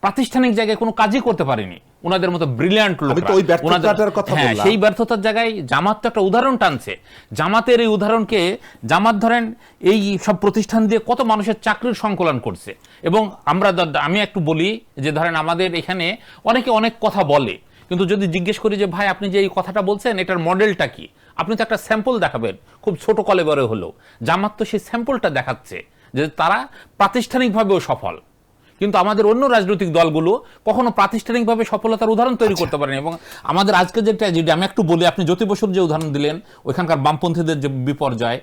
[SPEAKER 2] প্রাতিষ্ঠানিক জায়গায় কোনো কাজই করতে পারেনি ওনাদের মতো ব্রিলিয়ান্ট লোক। সেই ব্যর্থতার জায়গায় জামাত তো একটা উদাহরণ টানছে। জামাতের এই উদাহরণকে, জামাত ধরেন এই সব প্রতিষ্ঠান দিয়ে কত মানুষের চাকরির সংকলন করছে। এবং আমি একটু বলি যে ধরেন আমাদের এখানে অনেকে অনেক কথা বলে, কিন্তু যদি জিজ্ঞেস করি যে ভাই আপনি যে এই কথাটা বলছেন এটার মডেলটা কি, আপনি তো একটা স্যাম্পল দেখাবেন, খুব ছোট কলেবরে হলেও। জামাত তো সেই স্যাম্পলটা দেখাচ্ছে যে তারা প্রাতিষ্ঠানিকভাবেও সফল, কিন্তু আমাদের অন্য রাজনৈতিক দলগুলো কখনো প্রাতিষ্ঠানিকভাবে সফলতার উদাহরণ তৈরি করতে পারেনি। এবং আমাদের আজকে যে ট্র্যাজেডি, আমি একটু বলি, আপনি জ্যোতি বসুর যে উদাহরণ দিলেন, ওইখানকার বামপন্থীদের যে বিপর্যয়,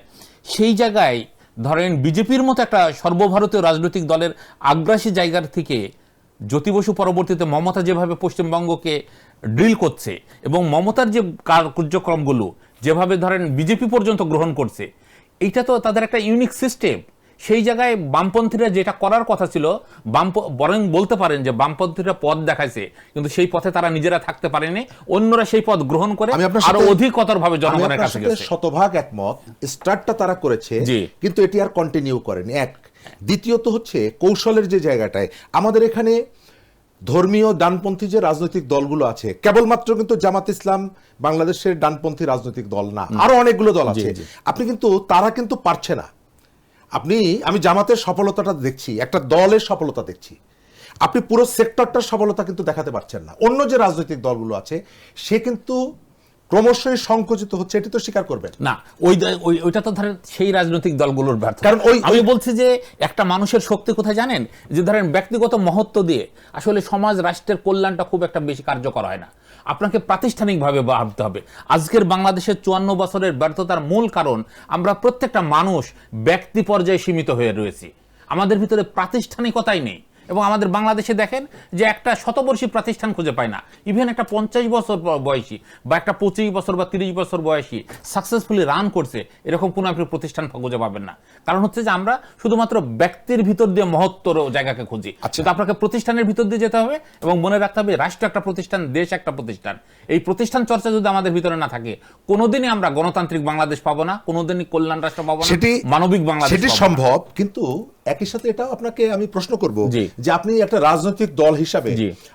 [SPEAKER 2] সেই জায়গায় ধরেন বিজেপির মতো একটা সর্বভারতীয় রাজনৈতিক দলের আগ্রাসী জায়গার থেকে জ্যোতি বসু পরবর্তীতে মমতা যেভাবে পশ্চিমবঙ্গকে ড্রিল করছে, এবং মমতার যে কার্যক্রমগুলো যেভাবে ধরেন বিজেপি পর্যন্ত গ্রহণ করছে, এইটা তো তাদের একটা ইউনিক সিস্টেম। সেই জায়গায় বামপন্থীরা যেটা করার কথা ছিল, বরং বলতে পারেন যে বামপন্থীরা পথ দেখাইছে, কিন্তু সেই পথে তারা নিজেরা থাকতে পারেনি, অন্যরা সেই পথ গ্রহণ করে আরো অধিকতরভাবে জনগণের কাছে গেছে।
[SPEAKER 3] শতভাগ একমত, স্টার্টটা তারা করেছে, কিন্তু এটি আর কন্টিনিউ করেনি। এক, দ্বিতীয়ত হচ্ছে কৌশলের যে জায়গাটায় আমাদের এখানে ধর্মীয় ডানপন্থী যে রাজনৈতিক দলগুলো আছে, কেবলমাত্র কিন্তু জামাত ইসলাম বাংলাদেশের ডানপন্থী রাজনৈতিক দল না, আরো অনেকগুলো দল আছে। আপনি কিন্তু তারা কিন্তু পারছে না। আমি জামাতের সফলতাটা দেখছি, একটা দলের সফলতা দেখছি, আপনি পুরো সেক্টরটার সফলতা কিন্তু দেখাতে পারছেন না। অন্য যে রাজনৈতিক দলগুলো আছে সে কিন্তু ক্রমশই সংকুচিত হচ্ছে, এটি তো স্বীকার করবেন
[SPEAKER 2] না। ওইটা তো ধরেন সেই রাজনৈতিক দলগুলোর ব্যর্থ।
[SPEAKER 3] কারণ
[SPEAKER 2] আমি বলছি যে একটা মানুষের শক্তি কোথায় জানেন, যে ধরেন ব্যক্তিগত মহত্ব দিয়ে আসলে সমাজ রাষ্ট্রের কল্যাণটা খুব একটা বেশি কার্যকর হয় না। আপনাকে প্রাতিষ্ঠানিকভাবে ভাবতে হবে। আজকের বাংলাদেশের 54 বছরের ব্যর্থতার মূল কারণ, আমরা প্রত্যেকটা মানুষ ব্যক্তি পর্যায়ে সীমিত হয়ে রয়েছি, আমাদের ভিতরে প্রাতিষ্ঠানিকতাই নেই। এবং আমাদের বাংলাদেশে দেখেন যে একটা শতবর্ষী প্রতিষ্ঠান খুঁজে পায় না, ইভেন একটা 50 বছর বয়সী বা একটা 25 বছর বা 30 বছর বয়সী সাকসেসফুলি রান করছে এরকম কোনো আপনি প্রতিষ্ঠান খুঁজে পাবেন না। কারণ হচ্ছে যে আমরা শুধুমাত্র ব্যক্তির ভিতর দিয়ে মহত্তর জায়গাকে খুঁজি, কিন্তু আপনাকে প্রতিষ্ঠানের ভিতর দিয়ে যেতে হবে এবং মনে রাখতে হবে রাষ্ট্র একটা প্রতিষ্ঠান, দেশ একটা প্রতিষ্ঠান। এই প্রতিষ্ঠান চর্চা যদি আমাদের ভিতরে না থাকে কোনোদিনই আমরা গণতান্ত্রিক বাংলাদেশ পাবো না, কোনোদিনই কল্যাণ রাষ্ট্র পাবো না, মানবিক বাংলাদেশ
[SPEAKER 3] সেটি সম্ভব। কিন্তু একই সাথে এটাও আপনাকে আমি প্রশ্ন করব যে আপনি একটা রাজনৈতিক দল হিসাবে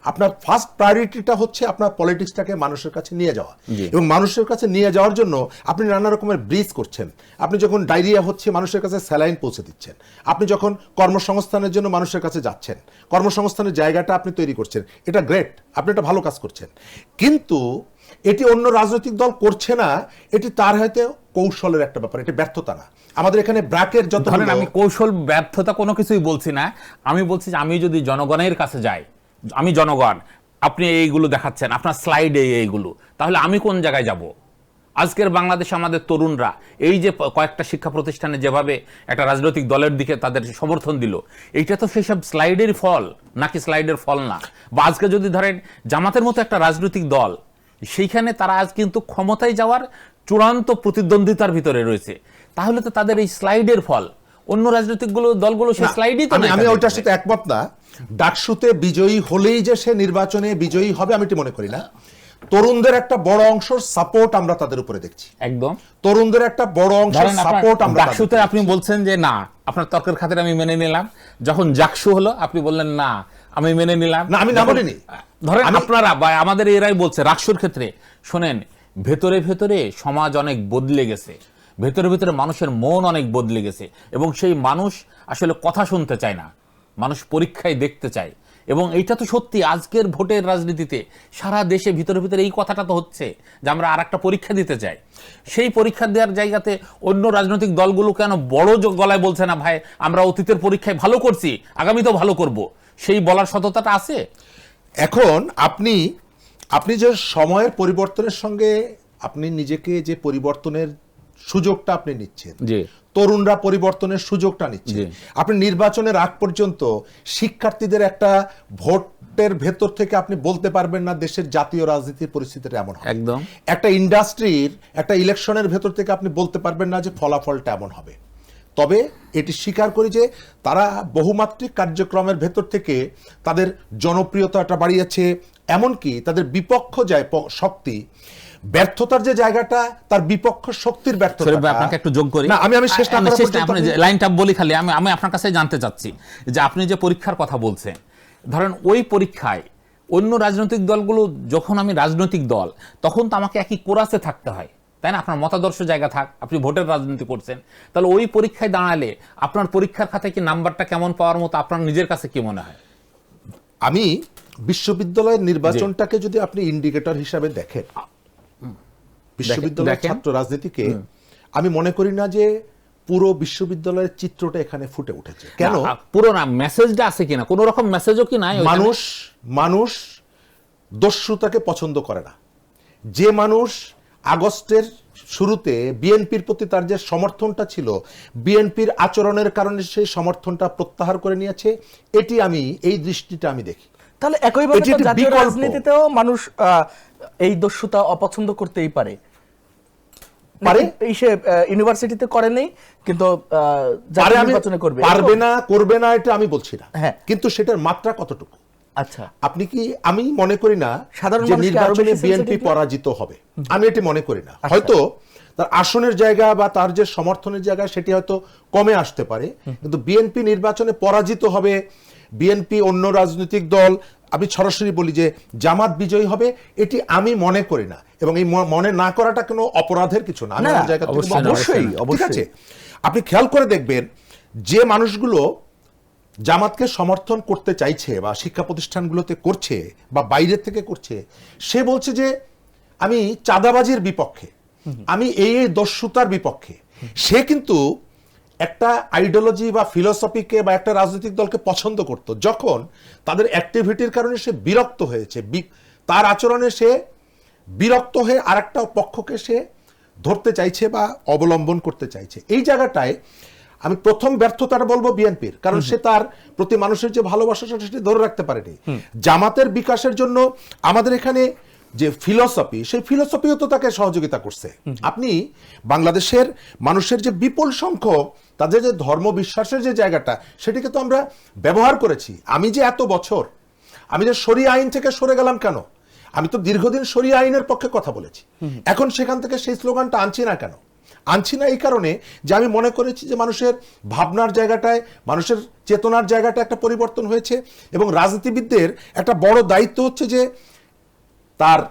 [SPEAKER 3] আপনার ফার্স্ট প্রায়োরিটিটা হচ্ছে আপনার পলিটিক্সটাকে মানুষের কাছে নিয়ে যাওয়া, এবং মানুষের কাছে নিয়ে যাওয়ার জন্য আপনি নানা রকমের ব্রিজ করছেন। আপনি যখন ডায়রিয়া হচ্ছে মানুষের কাছে স্যালাইন পৌঁছে দিচ্ছেন, আপনি যখন কর্মসংস্থানের জন্য মানুষের কাছে যাচ্ছেন, কর্মসংস্থানের জায়গাটা আপনি তৈরি করছেন, এটা গ্রেট, আপনি এটা ভালো কাজ করছেন। কিন্তু এটি অন্য রাজনৈতিক দল করছে না, এটি তার হয়তো কৌশলের একটা ব্যাপার, এটা ব্যর্থতা না। আমাদের এখানে ব্র্যাকের যত,
[SPEAKER 2] আমি কৌশল ব্যর্থতা কোনো কিছুই বলছি না, আমি বলছি যে আমি যদি জনগণের কাছে যাই, আমি জনগণ, আপনি এইগুলো দেখাচ্ছেন আপনার স্লাইডে এইগুলো, তাহলে আমি কোন জায়গায় যাব? আজকের বাংলাদেশে আমাদের তরুণরা এই যে কয়েকটা শিক্ষা প্রতিষ্ঠানে যেভাবে একটা রাজনৈতিক দলের দিকে তাদের সমর্থন দিল, এইটা তো সেই সব স্লাইডের ফল নাকি স্লাইডের ফল না? বা আজকে যদি ধরেন জামাতের মতো একটা রাজনৈতিক দল, সেইখানে তারা আজ কিন্তু ক্ষমতায় যাওয়ার চূড়ান্ত প্রতিদ্বন্দ্বিতার ভিতরে রয়েছে, তাহলে তো তাদের এই স্লাইডের ফল। অন্য রাজনৈতিক দলগুলো সেই স্লাইডই তো।
[SPEAKER 3] আমি ওইটার সাথে একমত না। ডাকসুতে বিজয়ী হলেই যে সে নির্বাচনে বিজয়ী হবে আমি এটি মনে করি না। তরুণদের একটা বড় অংশ সাপোর্ট আমরা তাদের উপরে দেখছি,
[SPEAKER 2] একদম
[SPEAKER 3] তরুণদের একটা বড় অংশ সাপোর্ট আমরা।
[SPEAKER 2] ডাকসুতে আপনি বলছেন যে না, আপনার তর্কের খাতিরে আমি মেনে নিলাম, যখন জাকসু হলো আপনি বললেন না আমি মেনে নিলাম
[SPEAKER 3] না, আমি না বলিনি।
[SPEAKER 2] ধরেন আপনারা বা আমাদের এরাই বলছে রাকসুর ক্ষেত্রে, শোনেন ভেতরে ভেতরে সমাজ অনেক বদলে গেছে, ভেতরে ভেতরে মানুষের মন অনেক বদলে গেছে, এবং সেই মানুষ আসলে কথা শুনতে চায় না, মানুষ পরীক্ষায় দেখতে চায়। এবং এইটা তো সত্যি, আজকের ভোটের রাজনীতিতে সারা দেশে ভিতরে ভিতরে এই কথাটা তো হচ্ছে যে আমরা আর একটা পরীক্ষা দিতে চাই। সেই পরীক্ষা দেওয়ার জায়গাতে অন্য রাজনৈতিক দলগুলো কেন বড় গলায় বলছে না, ভাই আমরা অতীতের পরীক্ষায় ভালো করছি, আগামীতেও ভালো করব, সেই বলার সততাটা আছে?
[SPEAKER 3] এখন আপনি যে সময়ের পরিবর্তনের সঙ্গে আপনি নিজেকে যে পরিবর্তনের সুযোগটা আপনি নিচ্ছেন, তরুণরা পরিবর্তনের সুযোগটা নিচ্ছে। আপনি নির্বাচনের আগ পর্যন্ত শিক্ষার্থীদের একটা ভোটের ভেতর থেকে আপনি বলতে পারবেন না দেশের জাতীয় রাজনীতির পরিস্থিতিটা এমন হবে।
[SPEAKER 2] একদম
[SPEAKER 3] একটা ইন্ডাস্ট্রির একটা ইলেকশনের ভেতর থেকে আপনি বলতে পারবেন না যে ফলাফলটা এমন হবে। তবে এটি স্বীকার করি যে তারা বহুমাত্রিক কার্যক্রমের ভেতর থেকে তাদের জনপ্রিয়তাটা বাড়িয়েছে, এমনকি তাদের বিপক্ষ যায় শক্তি, ব্যর্থতার যে জায়গাটা তার বিপক্ষ শক্তির ব্যর্থতা।
[SPEAKER 2] আপনাকে একটু যোগ করি,
[SPEAKER 3] না আমি শেষ না করা পর্যন্ত
[SPEAKER 2] আপনি লাইনটা বলি খালি, আমি আপনার কাছে জানতে চাচ্ছি যে আপনি যে পরীক্ষার কথা বলছেন, ধরেন ওই পরীক্ষায় অন্য রাজনৈতিক দলগুলো, যখন আমি রাজনৈতিক দল তখন তো আমাকে একই কোরাসে থাকতে হয়, তাই না? আপনার মতাদর্শ জায়গা থাক, আপনি ভোটের রাজনীতি করছেন, তাহলে ওই পরীক্ষায় দাঁড়ালে আপনার পরীক্ষার খাতায় কি নাম্বারটা কেমন পাওয়ার মতো আপনার নিজের কাছে কি মনে হয়?
[SPEAKER 3] আমি বিশ্ববিদ্যালয়ের নির্বাচনটাকে যদি আপনি ইন্ডিকেটর হিসাবে দেখেন, বিশ্ববিদ্যালয়ের ছাত্র রাজনীতিকে আমি মনে করি না যে পুরো বিশ্ববিদ্যালয়ের চিত্রটা এখানে ফুটে উঠেছে। কেন?
[SPEAKER 2] পুরো না, মেসেজটা আছে কিনা, কোন রকম মেসেজও কি নাই?
[SPEAKER 3] মানুষ দস্যুতাকে পছন্দ করে না। যে মানুষ আগস্টের শুরুতে বিএনপির প্রতি তার যে সমর্থনটা ছিল, বিএনপির আচরণের কারণে সেই সমর্থনটা প্রত্যাহার করে নিয়েছে, এটি আমি এই দৃষ্টিটা আমি দেখি।
[SPEAKER 1] তাহলে একইভাবে জাতীয় রাজনীতিতেও মানুষ এই দস্যুতা অপছন্দ করতেই পারে। ইউনিভার্সিটিতে করে নেই, কিন্তু
[SPEAKER 3] পারবে না, করবে না, এটা আমি বলছি না, কিন্তু সেটার মাত্রা কতটুকু?
[SPEAKER 1] আচ্ছা,
[SPEAKER 3] আপনি কি, আমি মনে করি না সাধারণ নির্বাচনে বিএনপি পরাজিত হবে, আমি এটি মনে করি না। হয়তো তার আসনের জায়গা বা তার যে সমর্থনের জায়গা সেটি হয়তো কমে আসতে পারে, কিন্তু বিএনপি নির্বাচনে পরাজিত হবে। বিএনপি, অন্য রাজনৈতিক দল, আমি সরাসরি বলি যে জামাত বিজয়ী হবে, এটি আমি মনে করি না, এবং এই মনে না করাটা কোনো অপরাধের কিছু না। অবশ্যই অবশ্যই আপনি খেয়াল করে দেখবেন যে মানুষগুলো জামাতকে সমর্থন করতে চাইছে বা শিক্ষা প্রতিষ্ঠানগুলোতে করছে বা বাইরের থেকে করছে, সে বলছে যে আমি চাঁদাবাজির বিপক্ষে, আমি এই দস্যুতার বিপক্ষে। সে কিন্তু একটা আইডিওলজি বা ফিলোসফিকে বা একটা রাজনৈতিক দলকে পছন্দ করত, যখন তাদের অ্যাক্টিভিটির কারণে সে বিরক্ত হয়েছে, তার আচরণে সে বিরক্ত হয়ে আরেকটা পক্ষকে সে ধরতে চাইছে বা অবলম্বন করতে চাইছে। এই জায়গাটায় আমি প্রথম ব্যর্থতাটা বলবো বিএনপির, কারণ সে তার প্রতি মানুষের যে ভালোবাসা সেটা ধরে রাখতে পারেনি। জামাতের বিকাশের জন্য আমাদের এখানে যে ফিলসফি, সেই ফিলসফিও তো তাকে সহযোগিতা করছে। আপনি বাংলাদেশের মানুষের যে বিপুল সংখ্যক তাদের যে ধর্ম বিশ্বাসের যে জায়গাটা, সেটিকে তো আমরা ব্যবহার করেছি। আমি যে এত বছর আমি যে শরিয়া আইন থেকে সরে গেলাম কেন? আমি তো দীর্ঘদিন শরিয়া আইনের পক্ষে কথা বলেছি। এখন সেখান থেকে সেই স্লোগানটা আনছি না কেন? আনছি না এই কারণে যে আমি মনে করেছি যে মানুষের ভাবনার জায়গাটায়, মানুষের চেতনার জায়গাটা একটা পরিবর্তন হয়েছে, এবং রাজনীতিবিদদের একটা বড় দায়িত্ব হচ্ছে যে তার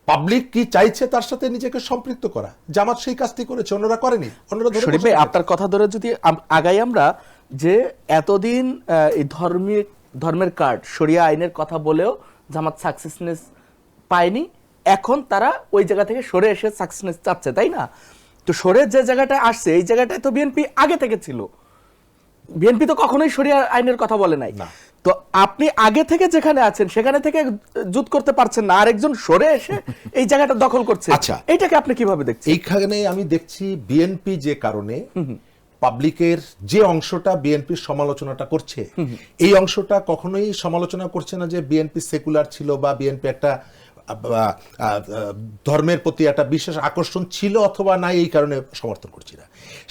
[SPEAKER 3] পাবলিক কি চাইছে তার সাথে নিজেকে সম্পৃক্ত করা। জামাত সেই কাজটি করেছে, অন্যরা করেনি। অন্যরা ধরে
[SPEAKER 1] শরীফ ভাই, আপনার কথা ধরে যদি আগাই আমরা, যে এতদিন এই ধর্মের কার্ড শরিয়া আইনের কথা বলেও জামাত সাকসেসনেস পায়নি, এখন তারা ওই জায়গা থেকে সরে এসে সাকসেসনেস চাচ্ছে, তাই না? তো সরে যে জায়গাটায় আসছে, এই জায়গাটায় তো বিএনপি আগে থেকে ছিল। বিএনপি তো কখনোই শরিয়া আইনের কথা বলে নাই। তো আপনি আগে থেকে যেখানে আছেন সেখানে থেকে যুদ্ধ করতে পারছেন না, আরেকজন সরে এসে এই জায়গাটা দখল করছে।
[SPEAKER 3] আচ্ছা,
[SPEAKER 1] এইটাকে আপনি কিভাবে দেখছেন?
[SPEAKER 3] এইখানে আমি দেখছি বিএনপি যে কারণে পাবলিকের যে অংশটা বিএনপির সমালোচনাটা করছে, এই অংশটা কখনোই সমালোচনা করছে না যে বিএনপি সেকুলার ছিল বা বিএনপি একটা ধর্মের প্রতি একটা বিশেষ আকর্ষণ ছিল অথবা নাই, এই কারণে সমর্থন করছি না।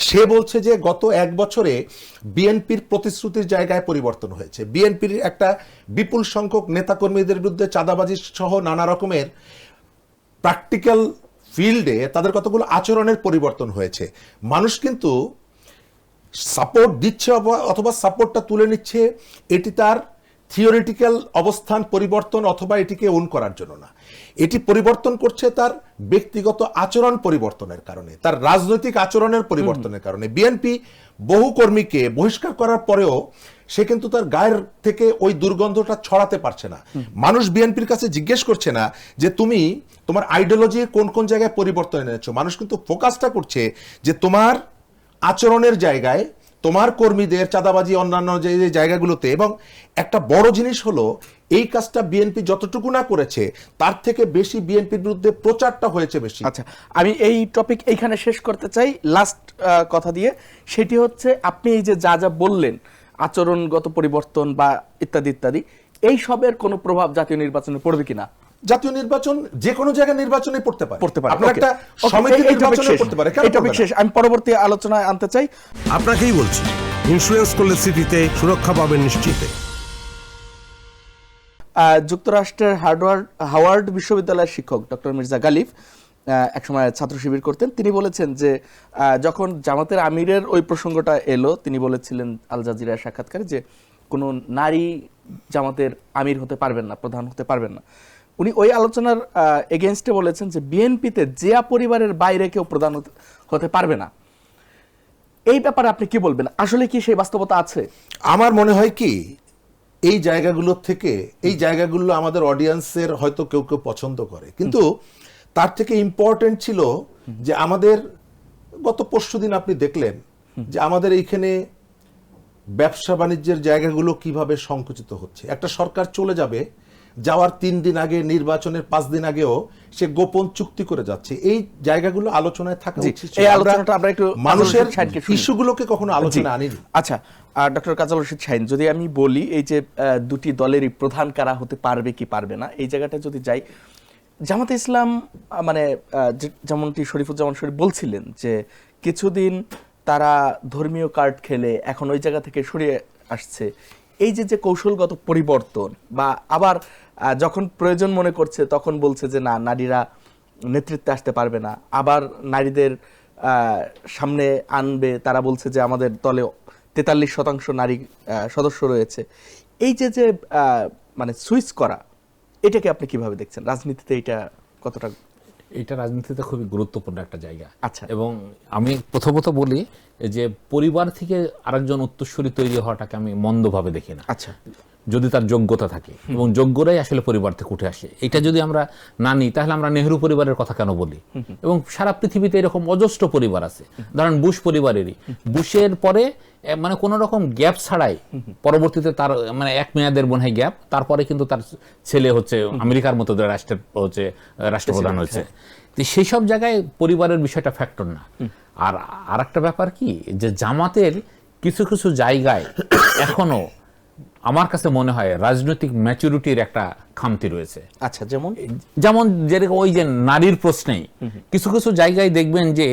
[SPEAKER 3] সে বলছে যে গত এক বছরে বিএনপির প্রতিশ্রুতির জায়গায় পরিবর্তন হয়েছে। বিএনপির একটা বিপুল সংখ্যক নেতাকর্মীদের বিরুদ্ধে চাঁদাবাজি সহ নানা রকমের প্র্যাকটিক্যাল ফিল্ডে তাদের কতগুলো আচরণের পরিবর্তন হয়েছে। মানুষ কিন্তু সাপোর্ট দিচ্ছে অথবা সাপোর্টটা তুলে নিচ্ছে, এটি তার থিওরিটিক্যাল অবস্থান পরিবর্তন অথবা এটিকে ওন করার জন্য না। এটি পরিবর্তন করছে তার ব্যক্তিগত আচরণ পরিবর্তনের কারণে, তার রাজনৈতিক আচরণের পরিবর্তনের কারণে। বিএনপি বহু কর্মীকে বহিষ্কার করার পরেও সে কিন্তু তার গায়ের থেকে ওই দুর্গন্ধটা ছড়াতে পারছে না। মানুষ বিএনপির কাছে জিজ্ঞেস করছে না যে তুমি তোমার আইডিওলজি কোন কোন জায়গায় পরিবর্তন এনেছো। মানুষ কিন্তু ফোকাসটা করছে যে তোমার আচরণের জায়গায়, তোমার কর্মীদের চাঁদাবাজি অন্যান্য যে জায়গাগুলোতে। এবং একটা বড় জিনিস হলো, এই কাজটা বিএনপি যতটুকু না করেছে তার থেকে বেশি বিএনপির বিরুদ্ধে প্রচারটা হয়েছে বেশি।
[SPEAKER 1] আচ্ছা, আমি এই টপিক এইখানে শেষ করতে চাই লাস্ট কথা দিয়ে। সেটি হচ্ছে, আপনি এই যে যা যা বললেন, আচরণগত পরিবর্তন বা ইত্যাদি ইত্যাদি, এই সবের কোনো প্রভাব জাতীয় নির্বাচনে পড়বে কিনা?
[SPEAKER 3] জাতীয় নির্বাচন যে কোনো জায়গায় নির্বাচনে পড়তে পারে। আপনার
[SPEAKER 1] Okay.
[SPEAKER 3] একটা
[SPEAKER 1] Okay,
[SPEAKER 3] সমিতি
[SPEAKER 1] এই topic
[SPEAKER 3] নির্বাচনে
[SPEAKER 1] শেষ।
[SPEAKER 3] পড়তে পারে। কেন
[SPEAKER 1] এই topic
[SPEAKER 3] পড়বে না?
[SPEAKER 1] শেষ। আমি পরবর্তী আলোচনায় আনতে চাই।
[SPEAKER 4] আপনাকেই বলছি, ইন্স্যুরেন্স করলে সিটিতে সুরক্ষা পাবেন নিশ্চিতে।
[SPEAKER 1] যুক্তরাষ্ট্রের হাওয়ার্ড বিশ্ববিদ্যালয়ের শিক্ষক ডক্টর মির্জা গালিব একসময় ছাত্র শিবির করতেন। তিনি বলেছেন যে যখন জামাতের আমিরের ওই প্রসঙ্গটা এলো, তিনি বলেছিলেন আল জাজিরার সাক্ষাৎকারে যে কোনো নারী জামাতের আমির হতে পারবেন না, প্রধান হতে পারবেন না। উনি ওই আলোচনার এগেনস্টে বলেছেন যে বিএনপিতে জিয়া পরিবারের বাইরে কেউ প্রধান হতে পারবে না। এই ব্যাপারে আপনি কি বলবেন? আসলে কি সেই বাস্তবতা আছে?
[SPEAKER 3] আমার মনে হয় কি, এই জায়গাগুলো থেকে, এই জায়গাগুলো আমাদের অডিয়েন্সের হয়তো কেউ কেউ পছন্দ করে, কিন্তু তার থেকে ইম্পর্টেন্ট ছিল যে আমাদের গত পরশুদিন আপনি দেখলেন যে আমাদের এইখানে ব্যবসা বাণিজ্যের জায়গাগুলো কিভাবে সংকুচিত হচ্ছে। একটা সরকার চলে যাবে, যাওয়ার 3 দিন আগে, নির্বাচনের 5 দিন আগেও সে গোপন চুক্তি করে যাচ্ছে। এই জায়গাগুলো আলোচনায় থাকা উচিত।
[SPEAKER 1] এই আলোচনাটা আমরা একটু
[SPEAKER 3] মানুষের ইস্যুগুলোকে কখনো আলোচনায় আনিনি।
[SPEAKER 1] আচ্ছা, ডক্টর কাজল রশিদ শাহীন, যদি আমি বলি এই যে দুটি দলেরই প্রধান কারা হতে পারবে কি পারবে না, এই জায়গাটা যদি যাই, জামাতে ইসলাম মানে যেমনটি শরীফুজ্জামান শরীফ বলছিলেন যে কিছুদিন তারা ধর্মীয় কার্ড খেলে এখন ওই জায়গা থেকে সরিয়ে আসছে। এই যে কৌশলগত পরিবর্তন, বা আবার যখন প্রয়োজন মনে করছে তখন বলছে যে না, নারীরা নেতৃত্বে আসতে পারবে না, আবার নারীদের সামনে আনবে, তারা বলছে যে আমাদের দলে 43% নারী সদস্য রয়েছে। এই যে মানে সুইচ করা, এটাকে আপনি কিভাবে দেখছেন? রাজনীতিতে এটা কতটা?
[SPEAKER 2] এটা রাজনীতিতে খুবই গুরুত্বপূর্ণ একটা জায়গা।
[SPEAKER 1] আচ্ছা,
[SPEAKER 2] এবং আমি প্রথমত বলি যে পরিবার থেকে আরেকজন উত্তরসূরি তৈরি হওয়াটাকে আমি মন্দভাবে দেখি না।
[SPEAKER 1] আচ্ছা,
[SPEAKER 2] যদি তার যোগ্যতা থাকে, এবং যোগ্যরাই আসলে পরিবার থেকে উঠে আসে, এটা যদি আমরা না নিই তাহলে আমরা নেহরু পরিবারের কথা কেন বলি? এবং সারা পৃথিবীতে এরকম অজস্র পরিবার আছে। ধরেন বুশ পরিবারেরই, বুশের পরে মানে কোন রকম গ্যাপ ছাড়াই পরবর্তীতে তার মানে এক মেয়াদের মনে হয় গ্যাপ, তারপরে কিন্তু তার ছেলে হচ্ছে আমেরিকার মতো রাষ্ট্রের হচ্ছে রাষ্ট্রপ্রধান হয়েছে। সেই সব জায়গায় পরিবারের বিষয়টা ফ্যাক্টর না। আর একটা ব্যাপার কি, যে জামাতের কিছু কিছু জায়গায় এখনো আমার কাছে মনে হয় রাজনৈতিক ম্যাচুরিটির একটা খামতি রয়েছে।
[SPEAKER 1] আচ্ছা, যেমন
[SPEAKER 2] যেরকম ওই যে নারীর প্রশ্নেই কিছু কিছু জায়গায় দেখবেন যে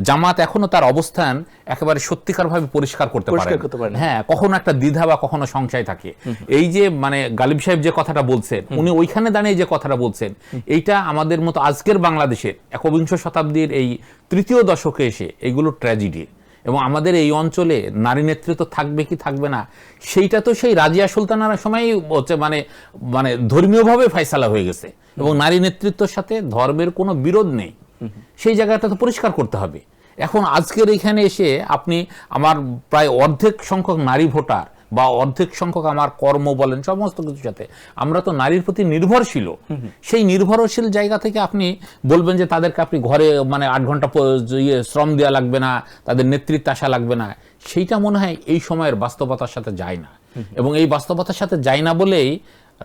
[SPEAKER 2] জামাত এখনো তার অবস্থান একেবারে সত্যিকারভাবে পরিষ্কার করতে পারে না। হ্যাঁ, কখনো একটা দ্বিধা বা কখনো সংশয় থাকে। এই যে মানে গালিব সাহেব যে কথাটা বলছেন, উনি ওইখানে দাঁড়িয়ে যে কথাটা বলছেন, এইটা আমাদের মতো আজকের বাংলাদেশের একবিংশ শতাব্দীর এই তৃতীয় দশকে এসে এগুলো ট্র্যাজেডি। এবং আমাদের এই অঞ্চলে নারী নেতৃত্ব থাকবে কি থাকবে না, সেইটা তো সেই রাজিয়া সুলতানার সময় হচ্ছে মানে মানে ধর্মীয়ভাবে ফয়সালা হয়ে গেছে, এবং নারী নেতৃত্বের সাথে ধর্মের কোনো বিরোধ নেই, সেই জায়গাটা তো পরিষ্কার করতে হবে। এখন আজকের এখানে এসে আপনি আমার প্রায় অর্ধেক সংখ্যক নারী ভোটার বা অর্ধেক সংখ্যক আমার কর্ম বলেন সমস্ত কিছুর সাথে আমরা তো নারীর প্রতি নির্ভরশীল। সেই নির্ভরশীল জায়গা থেকে আপনি বলবেন যে তাদেরকে আপনি ঘরে মানে 8 ঘন্টা শ্রম দেওয়া লাগবে না, তাদের নেতৃত্বে আসা লাগবে না, সেইটা মনে হয় এই সময়ের বাস্তবতার সাথে যায় না। এবং এই বাস্তবতার সাথে যায় না বলেই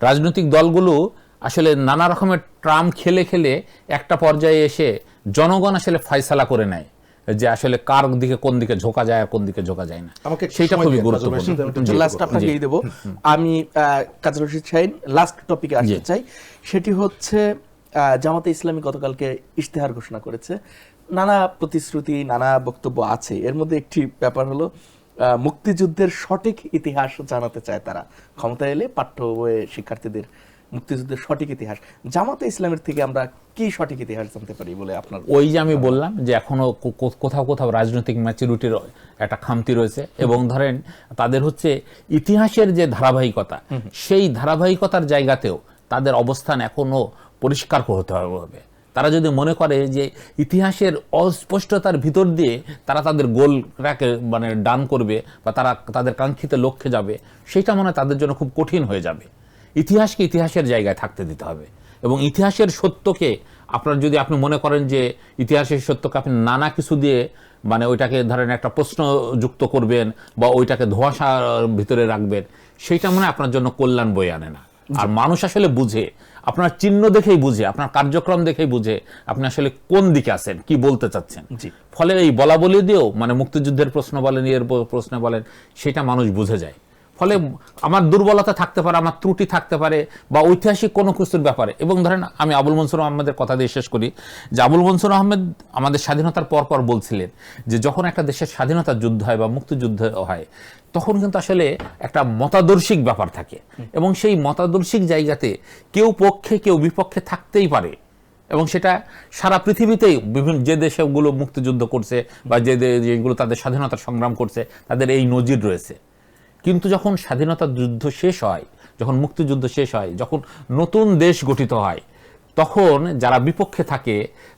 [SPEAKER 2] রাজনৈতিক দলগুলো আসলে নানা রকমের ট্রাম খেলে খেলে একটা পর্যায়ে এসে জনগণ আসলে ফয়সালা করে নেয় যে আসলে কার দিকে কোন দিকে ঝোঁকা যায় আর কোন দিকে ঝোঁকা যায় না। সেইটা খুবই গুরুত্বপূর্ণ।
[SPEAKER 1] লাস্ট আপনাকেই দেব আমি, কাজী রশিদ শাহীন, লাস্ট টপিকে আসতে চাই। সেটি হচ্ছে জামাতে ইসলামী গতকালকে ইশতেহার ঘোষণা করেছে। নানা প্রতিশ্রুতি, নানা বক্তব্য আছে। এর মধ্যে একটি ব্যাপার হলো মুক্তিযুদ্ধের সঠিক ইতিহাস জানাতে চায় তারা, ক্ষমতা এলে পাঠ্য বইয়ে শিক্ষার্থীদের মুক্তিযুদ্ধের সঠিক ইতিহাস। জামাতে ইসলামের থেকে আমরা কি সঠিক ইতিহাস জানতে পারি বলে আপনার?
[SPEAKER 2] ওই যে আমি বললাম যে এখনো কোথাও কোথাও রাজনৈতিক ম্যাচুরিটির একটা খামতি রয়েছে, এবং ধরেন তাদের হচ্ছে ইতিহাসের যে ধারাবাহিকতা, সেই ধারাবাহিকতার জায়গাতেও তাদের অবস্থান এখনো পরিষ্কার হতে হবে। তারা যদি মনে করে যে ইতিহাসের অস্পষ্টতার ভিতর দিয়ে তারা তাদের গোলটাকে মানে ডান করবে বা তারা তাদের কাঙ্ক্ষিত লক্ষ্যে যাবে, সেটা মনে হয় তাদের জন্য খুব কঠিন হয়ে যাবে। ইতিহাসকে ইতিহাসের জায়গায় থাকতে দিতে হবে, এবং ইতিহাসের সত্যকে আপনার যদি আপনি মনে করেন যে ইতিহাসের সত্যকে আপনি নানা কিছু দিয়ে মানে ওইটাকে ধরেন একটা প্রশ্ন যুক্ত করবেন বা ওইটাকে ধোঁয়াশার ভিতরে রাখবেন, সেইটা মনে হয় আপনার জন্য কল্যাণ বয়ে আনে না। আর মানুষ আসলে বুঝে, আপনার চিহ্ন দেখেই বুঝে, আপনার কার্যক্রম দেখেই বুঝে আপনি আসলে কোন দিকে আছেন, কি বলতে চাচ্ছেন। ফলে এই বলা বলি দিয়েও মানে মুক্তিযুদ্ধের প্রশ্ন বলেন, এর প্রশ্ন বলেন, সেটা মানুষ বুঝে যায়। ফলে আমার দুর্বলতা থাকতে পারে, আমার ত্রুটি থাকতে পারে বা ঐতিহাসিক কোনো কিছুর ব্যাপারে। এবং ধরেন আমি আবুল মনসুর আহমেদের কথা দিয়ে শেষ করি, যে আবুল মনসুর আহমেদ আমাদের স্বাধীনতার পর বলছিলেন যে যখন একটা দেশের স্বাধীনতার যুদ্ধ হয় বা মুক্তিযুদ্ধ হয়, তখন কিন্তু আসলে একটা মতাদর্শিক ব্যাপার থাকে, এবং সেই মতাদর্শিক জায়গাতে কেউ পক্ষে কেউ বিপক্ষে থাকতেই পারে। এবং সেটা সারা পৃথিবীতেই বিভিন্ন যে দেশগুলো মুক্তিযুদ্ধ করছে বা যেগুলো তাদের স্বাধীনতার সংগ্রাম করছে, তাদের এই নজির রয়েছে। কিন্তু যখন স্বাধীনতার যুদ্ধ শেষ হয়, যখন মুক্তিযুদ্ধ শেষ হয়, যখন নতুন দেশ গঠিত হয়, তখন যারা বিপক্ষে থাকে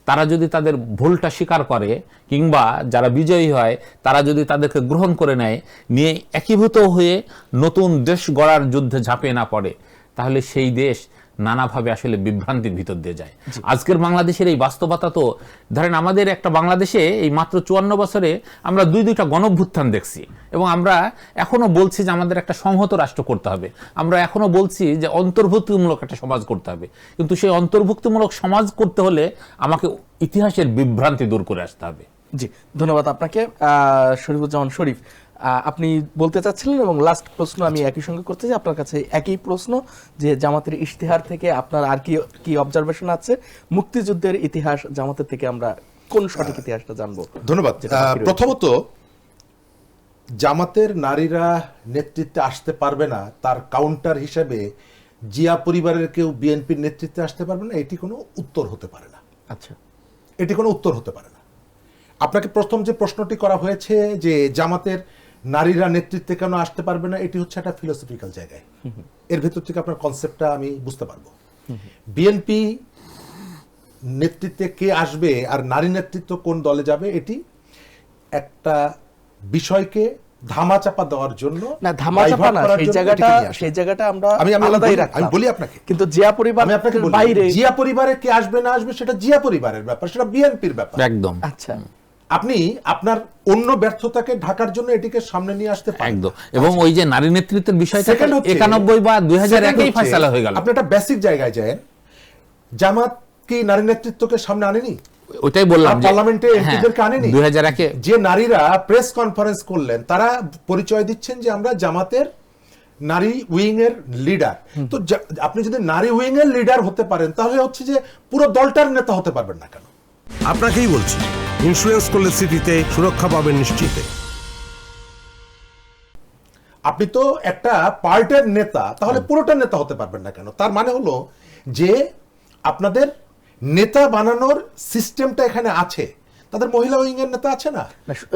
[SPEAKER 2] তারা যদি তাদের ভুলটা স্বীকার করে, কিংবা যারা বিজয়ী হয় তারা যদি তাদেরকে গ্রহণ করে নেয়, নিয়ে একীভূত হয়ে নতুন দেশ গড়ার যুদ্ধে ঝাঁপিয়ে না পড়ে, তাহলে সেই দেশ নানাভাবে আসলে বিভ্রান্তির ভিতর দিয়ে যায়। আজকের বাংলাদেশের এই বাস্তবতা তো ধরেন আমাদের একটা বাংলাদেশে এই মাত্র 54 বছরে আমরা দুইটা গণঅভ্যুত্থান দেখছি, এবং আমরা এখনো বলছি যে আমাদের একটা সংহত রাষ্ট্র করতে হবে, আমরা এখনো বলছি যে অন্তর্ভুক্তিমূলক একটা সমাজ করতে হবে। কিন্তু সেই অন্তর্ভুক্তিমূলক সমাজ করতে হলে আমাকে ইতিহাসের বিভ্রান্তি দূর করে আসতে হবে।
[SPEAKER 1] জি, ধন্যবাদ আপনাকে। শরীফুজ্জামান শরীফ, আপনি বলতে চাচ্ছিলেন, এবং লাস্ট প্রশ্ন আমি একই সঙ্গে করতে চাই আপনার কাছে, একই প্রশ্ন যে জামাতের ইশতেহার থেকে আপনার আর কি কি অবজারভেশন আছে, মুক্তিযুদ্ধের ইতিহাস জামাতের থেকে আমরা কোন সঠিক ইতিহাসটা জানবো?
[SPEAKER 3] ধন্যবাদ। প্রথমত, জামাতের নারীরা নেতৃত্বে আসতে পারবে না, তার কাউন্টার হিসেবে জিয়া পরিবারের কেউ বিএনপির নেতৃত্বে আসতে পারবে না, এটি কোনো উত্তর হতে পারে না।
[SPEAKER 1] আচ্ছা,
[SPEAKER 3] এটি কোনো উত্তর হতে পারে না। আপনাকে প্রথম যে প্রশ্নটি করা হয়েছে যে জামাতের নারীরা নেতৃত্বে কেন আসতে পারবে না, এটি হচ্ছে একটা ফিলোসফিক্যাল জায়গায়, এর ভেতর থেকে আপনার কনসেপ্টটা আমি বুঝতে পারবো। বিএনপি নেতৃত্বে কে আসবে আর নারী নেতৃত্ব কোন দলে যাবে, এটি একটা বিষয়কে ধামাচাপা দেওয়ার জন্য,
[SPEAKER 1] না ধামাচাপা না, সেই জায়গাটা আমরা আলাদাই রাখলাম।
[SPEAKER 3] আমি বলি আপনাকে,
[SPEAKER 1] কিন্তু জিয়া পরিবার,
[SPEAKER 3] আমি আপনাকে বলি, বাইরে জিয়া পরিবারে কে আসবে না আসবে সেটা জিয়া পরিবারের ব্যাপার, সেটা বিএনপির ব্যাপার।
[SPEAKER 2] একদম।
[SPEAKER 1] আচ্ছা,
[SPEAKER 3] আপনি আপনার অন্য ব্যর্থতাকে ঢাকার জন্য এটিকে সামনে নিয়ে আসতে পারেন।
[SPEAKER 2] একদম। এবং ওই যে নারী নেতৃত্বের বিষয়টা 91 বা 2001 ফয়সালা হয়ে গেল।
[SPEAKER 3] আপনি একটা বেসিক জায়গায় যান, জামাত কি নারী নেতৃত্বকে সামনে আনেনি?
[SPEAKER 2] ওইটাই বললাম যে
[SPEAKER 3] পার্লামেন্টে এমপিদেরকে আনেনি।
[SPEAKER 2] 2001-এ
[SPEAKER 3] যে নারীরা প্রেস কনফারেন্স করলেন তারা পরিচয় দিচ্ছেন যে আমরা জামাতের নারী উইং এর লিডার। তো আপনি যদি নারী উইং এর লিডার হতে পারেন তাহলে হচ্ছে যে পুরো দলটার নেতা হতে পারবেন না কেন?
[SPEAKER 4] আপনাকেই বলছি, ইন্স্যুরেন্স করলে সিটিতে সুরক্ষা পাবেন নিশ্চিতে।
[SPEAKER 3] আপনি তো একটা পার্টির নেতা, তাহলে পুরোটা নেতা হতে পারবেন না কেন? তার মানে হলো যে আপনাদের নেতা বানানোর সিস্টেমটা এখানে আছে, তাদের মহিলা উইং এর নেতা আছে না?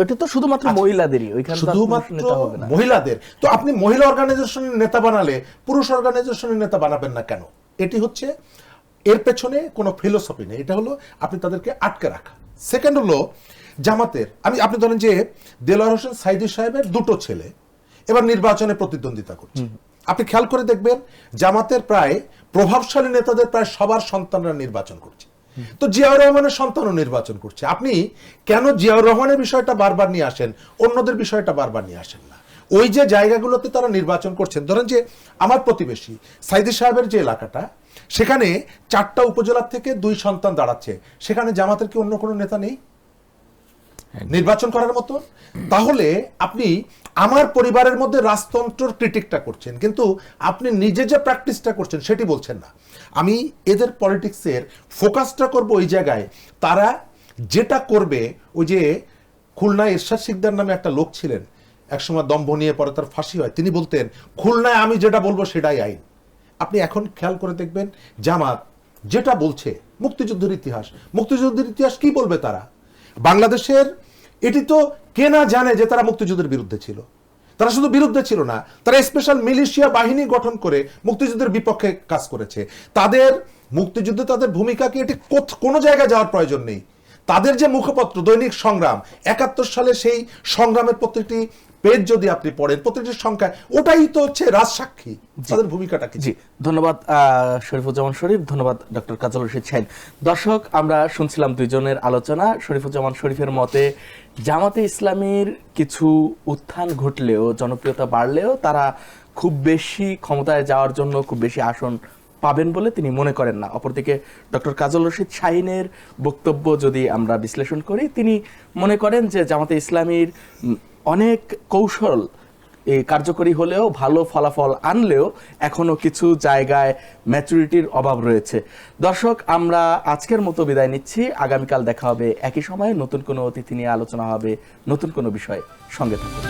[SPEAKER 1] এটা তো শুধুমাত্র মহিলাদেরই, ওইখানে তো আর পুরুষ
[SPEAKER 3] শুধুমাত্র
[SPEAKER 1] নেতা হবে না।
[SPEAKER 3] মহিলাদের। তো আপনি মহিলা অর্গানাইজেশনের নেতা বানালে পুরুষ অর্গানাইজেশনের নেতা বানাবেন না কেন? এটি হচ্ছে, এর পেছনে কোনো ফিলোসফি নেই, এটা হলো আপনি তাদেরকে আটকে রাখা। সেকেন্ড হলো জামাতের, আপনি ধরেন যে দেলোয়ার হোসেন সাইদি সাহেবের দুটো ছেলে এবার নির্বাচনে প্রতিদ্বন্দ্বিতা করছে। আপনি খেয়াল করে দেখবেন জামাতের প্রায় প্রভাবশালী নেতাদের প্রায় সবার সন্তানরা নির্বাচন করছে। তো জিয়াউর রহমানের সন্তানও নির্বাচন করছে। আপনি কেন জিয়াউর রহমানের বিষয়টা বারবার নিয়ে আসেন, অন্যদের বিষয়টা বারবার নিয়ে আসেন না? ওই যে জায়গাগুলোতে তারা নির্বাচন করছেন, ধরেন যে আমার প্রতিবেশী সাইদি সাহেবের যে এলাকাটা, সেখানে 4টা উপজেলা থেকে 2 সন্তান দাঁড়াচ্ছে, সেখানে জামাতের কি অন্য কোনো নেতা নেই নির্বাচন করার মতো? তাহলে আপনি আমার পরিবারের মধ্যে রাজতন্ত্রের ক্রিটিকটা করছেন, কিন্তু আপনি নিজে যে প্র্যাকটিসটা করছেন সেটি বলছেন না। আমি এদের পলিটিক্সের ফোকাসটা করব ওই জায়গায়, তারা যেটা করবে। ওই যে খুলনায় এরশাদ শিকদার নামে একটা লোক ছিলেন, একসময় দম্ভ নিয়ে পরে তার ফাঁসি হয়, তিনি বলতেন খুলনায় আমি যেটা বলবো সেটাই আইন। আপনি এখন খেয়াল করে দেখবেন জামাত যেটা বলছে, মুক্তিযুদ্ধের ইতিহাস কি বলবে তারা? বাংলাদেশের এটি তো কে না জানে যে তারা মুক্তিযুদ্ধের বিরুদ্ধে ছিল। তারা শুধু বিরুদ্ধে ছিল না, তারা স্পেশাল মিলিশিয়া বাহিনী গঠন করে মুক্তিযুদ্ধের বিপক্ষে কাজ করেছে। তাদের মুক্তিযুদ্ধে তাদের ভূমিকাকে এটি কোনো জায়গায় যাওয়ার প্রয়োজন নেই। তাদের যে মুখপত্র দৈনিক সংগ্রাম, 71 সালে সেই সংগ্রামের প্রত্যেকটি পেজ যদি আপনি পড়েন, প্রত্যেকটি সংখ্যায় ওটাই তো হচ্ছে রাজসাক্ষী তাদের ভূমিকাটা কি।
[SPEAKER 1] জি, ধন্যবাদ শরীফুজ্জামান শরীফ, ধন্যবাদ ডক্টর কাজল রশিদ শাহীন। দর্শক, আমরা শুনছিলাম দুইজনের আলোচনা। শরীফুজ্জামান শরীফের মতে জামাতে ইসলামীর কিছু উত্থান ঘটলেও, জনপ্রিয়তা বাড়লেও তারা খুব বেশি ক্ষমতায় যাওয়ার জন্য খুব বেশি আসন পাবেন বলে তিনি মনে করেন না। অপরদিকে ডক্টর কাজল রশিদ শাহীনের বক্তব্য যদি আমরা বিশ্লেষণ করি, তিনি মনে করেন যে জামাতে ইসলামীর অনেক কৌশল কার্যকরী হলেও, ভালো ফলাফল আনলেও এখনো কিছু জায়গায় ম্যাচুরিটির অভাব রয়েছে। দর্শক, আমরা আজকের মতো বিদায় নিচ্ছি। আগামীকাল দেখা হবে একই সময়ে, নতুন কোনো অতিথি নিয়ে আলোচনা হবে, নতুন কোনো বিষয়ে। সঙ্গে থাকুন।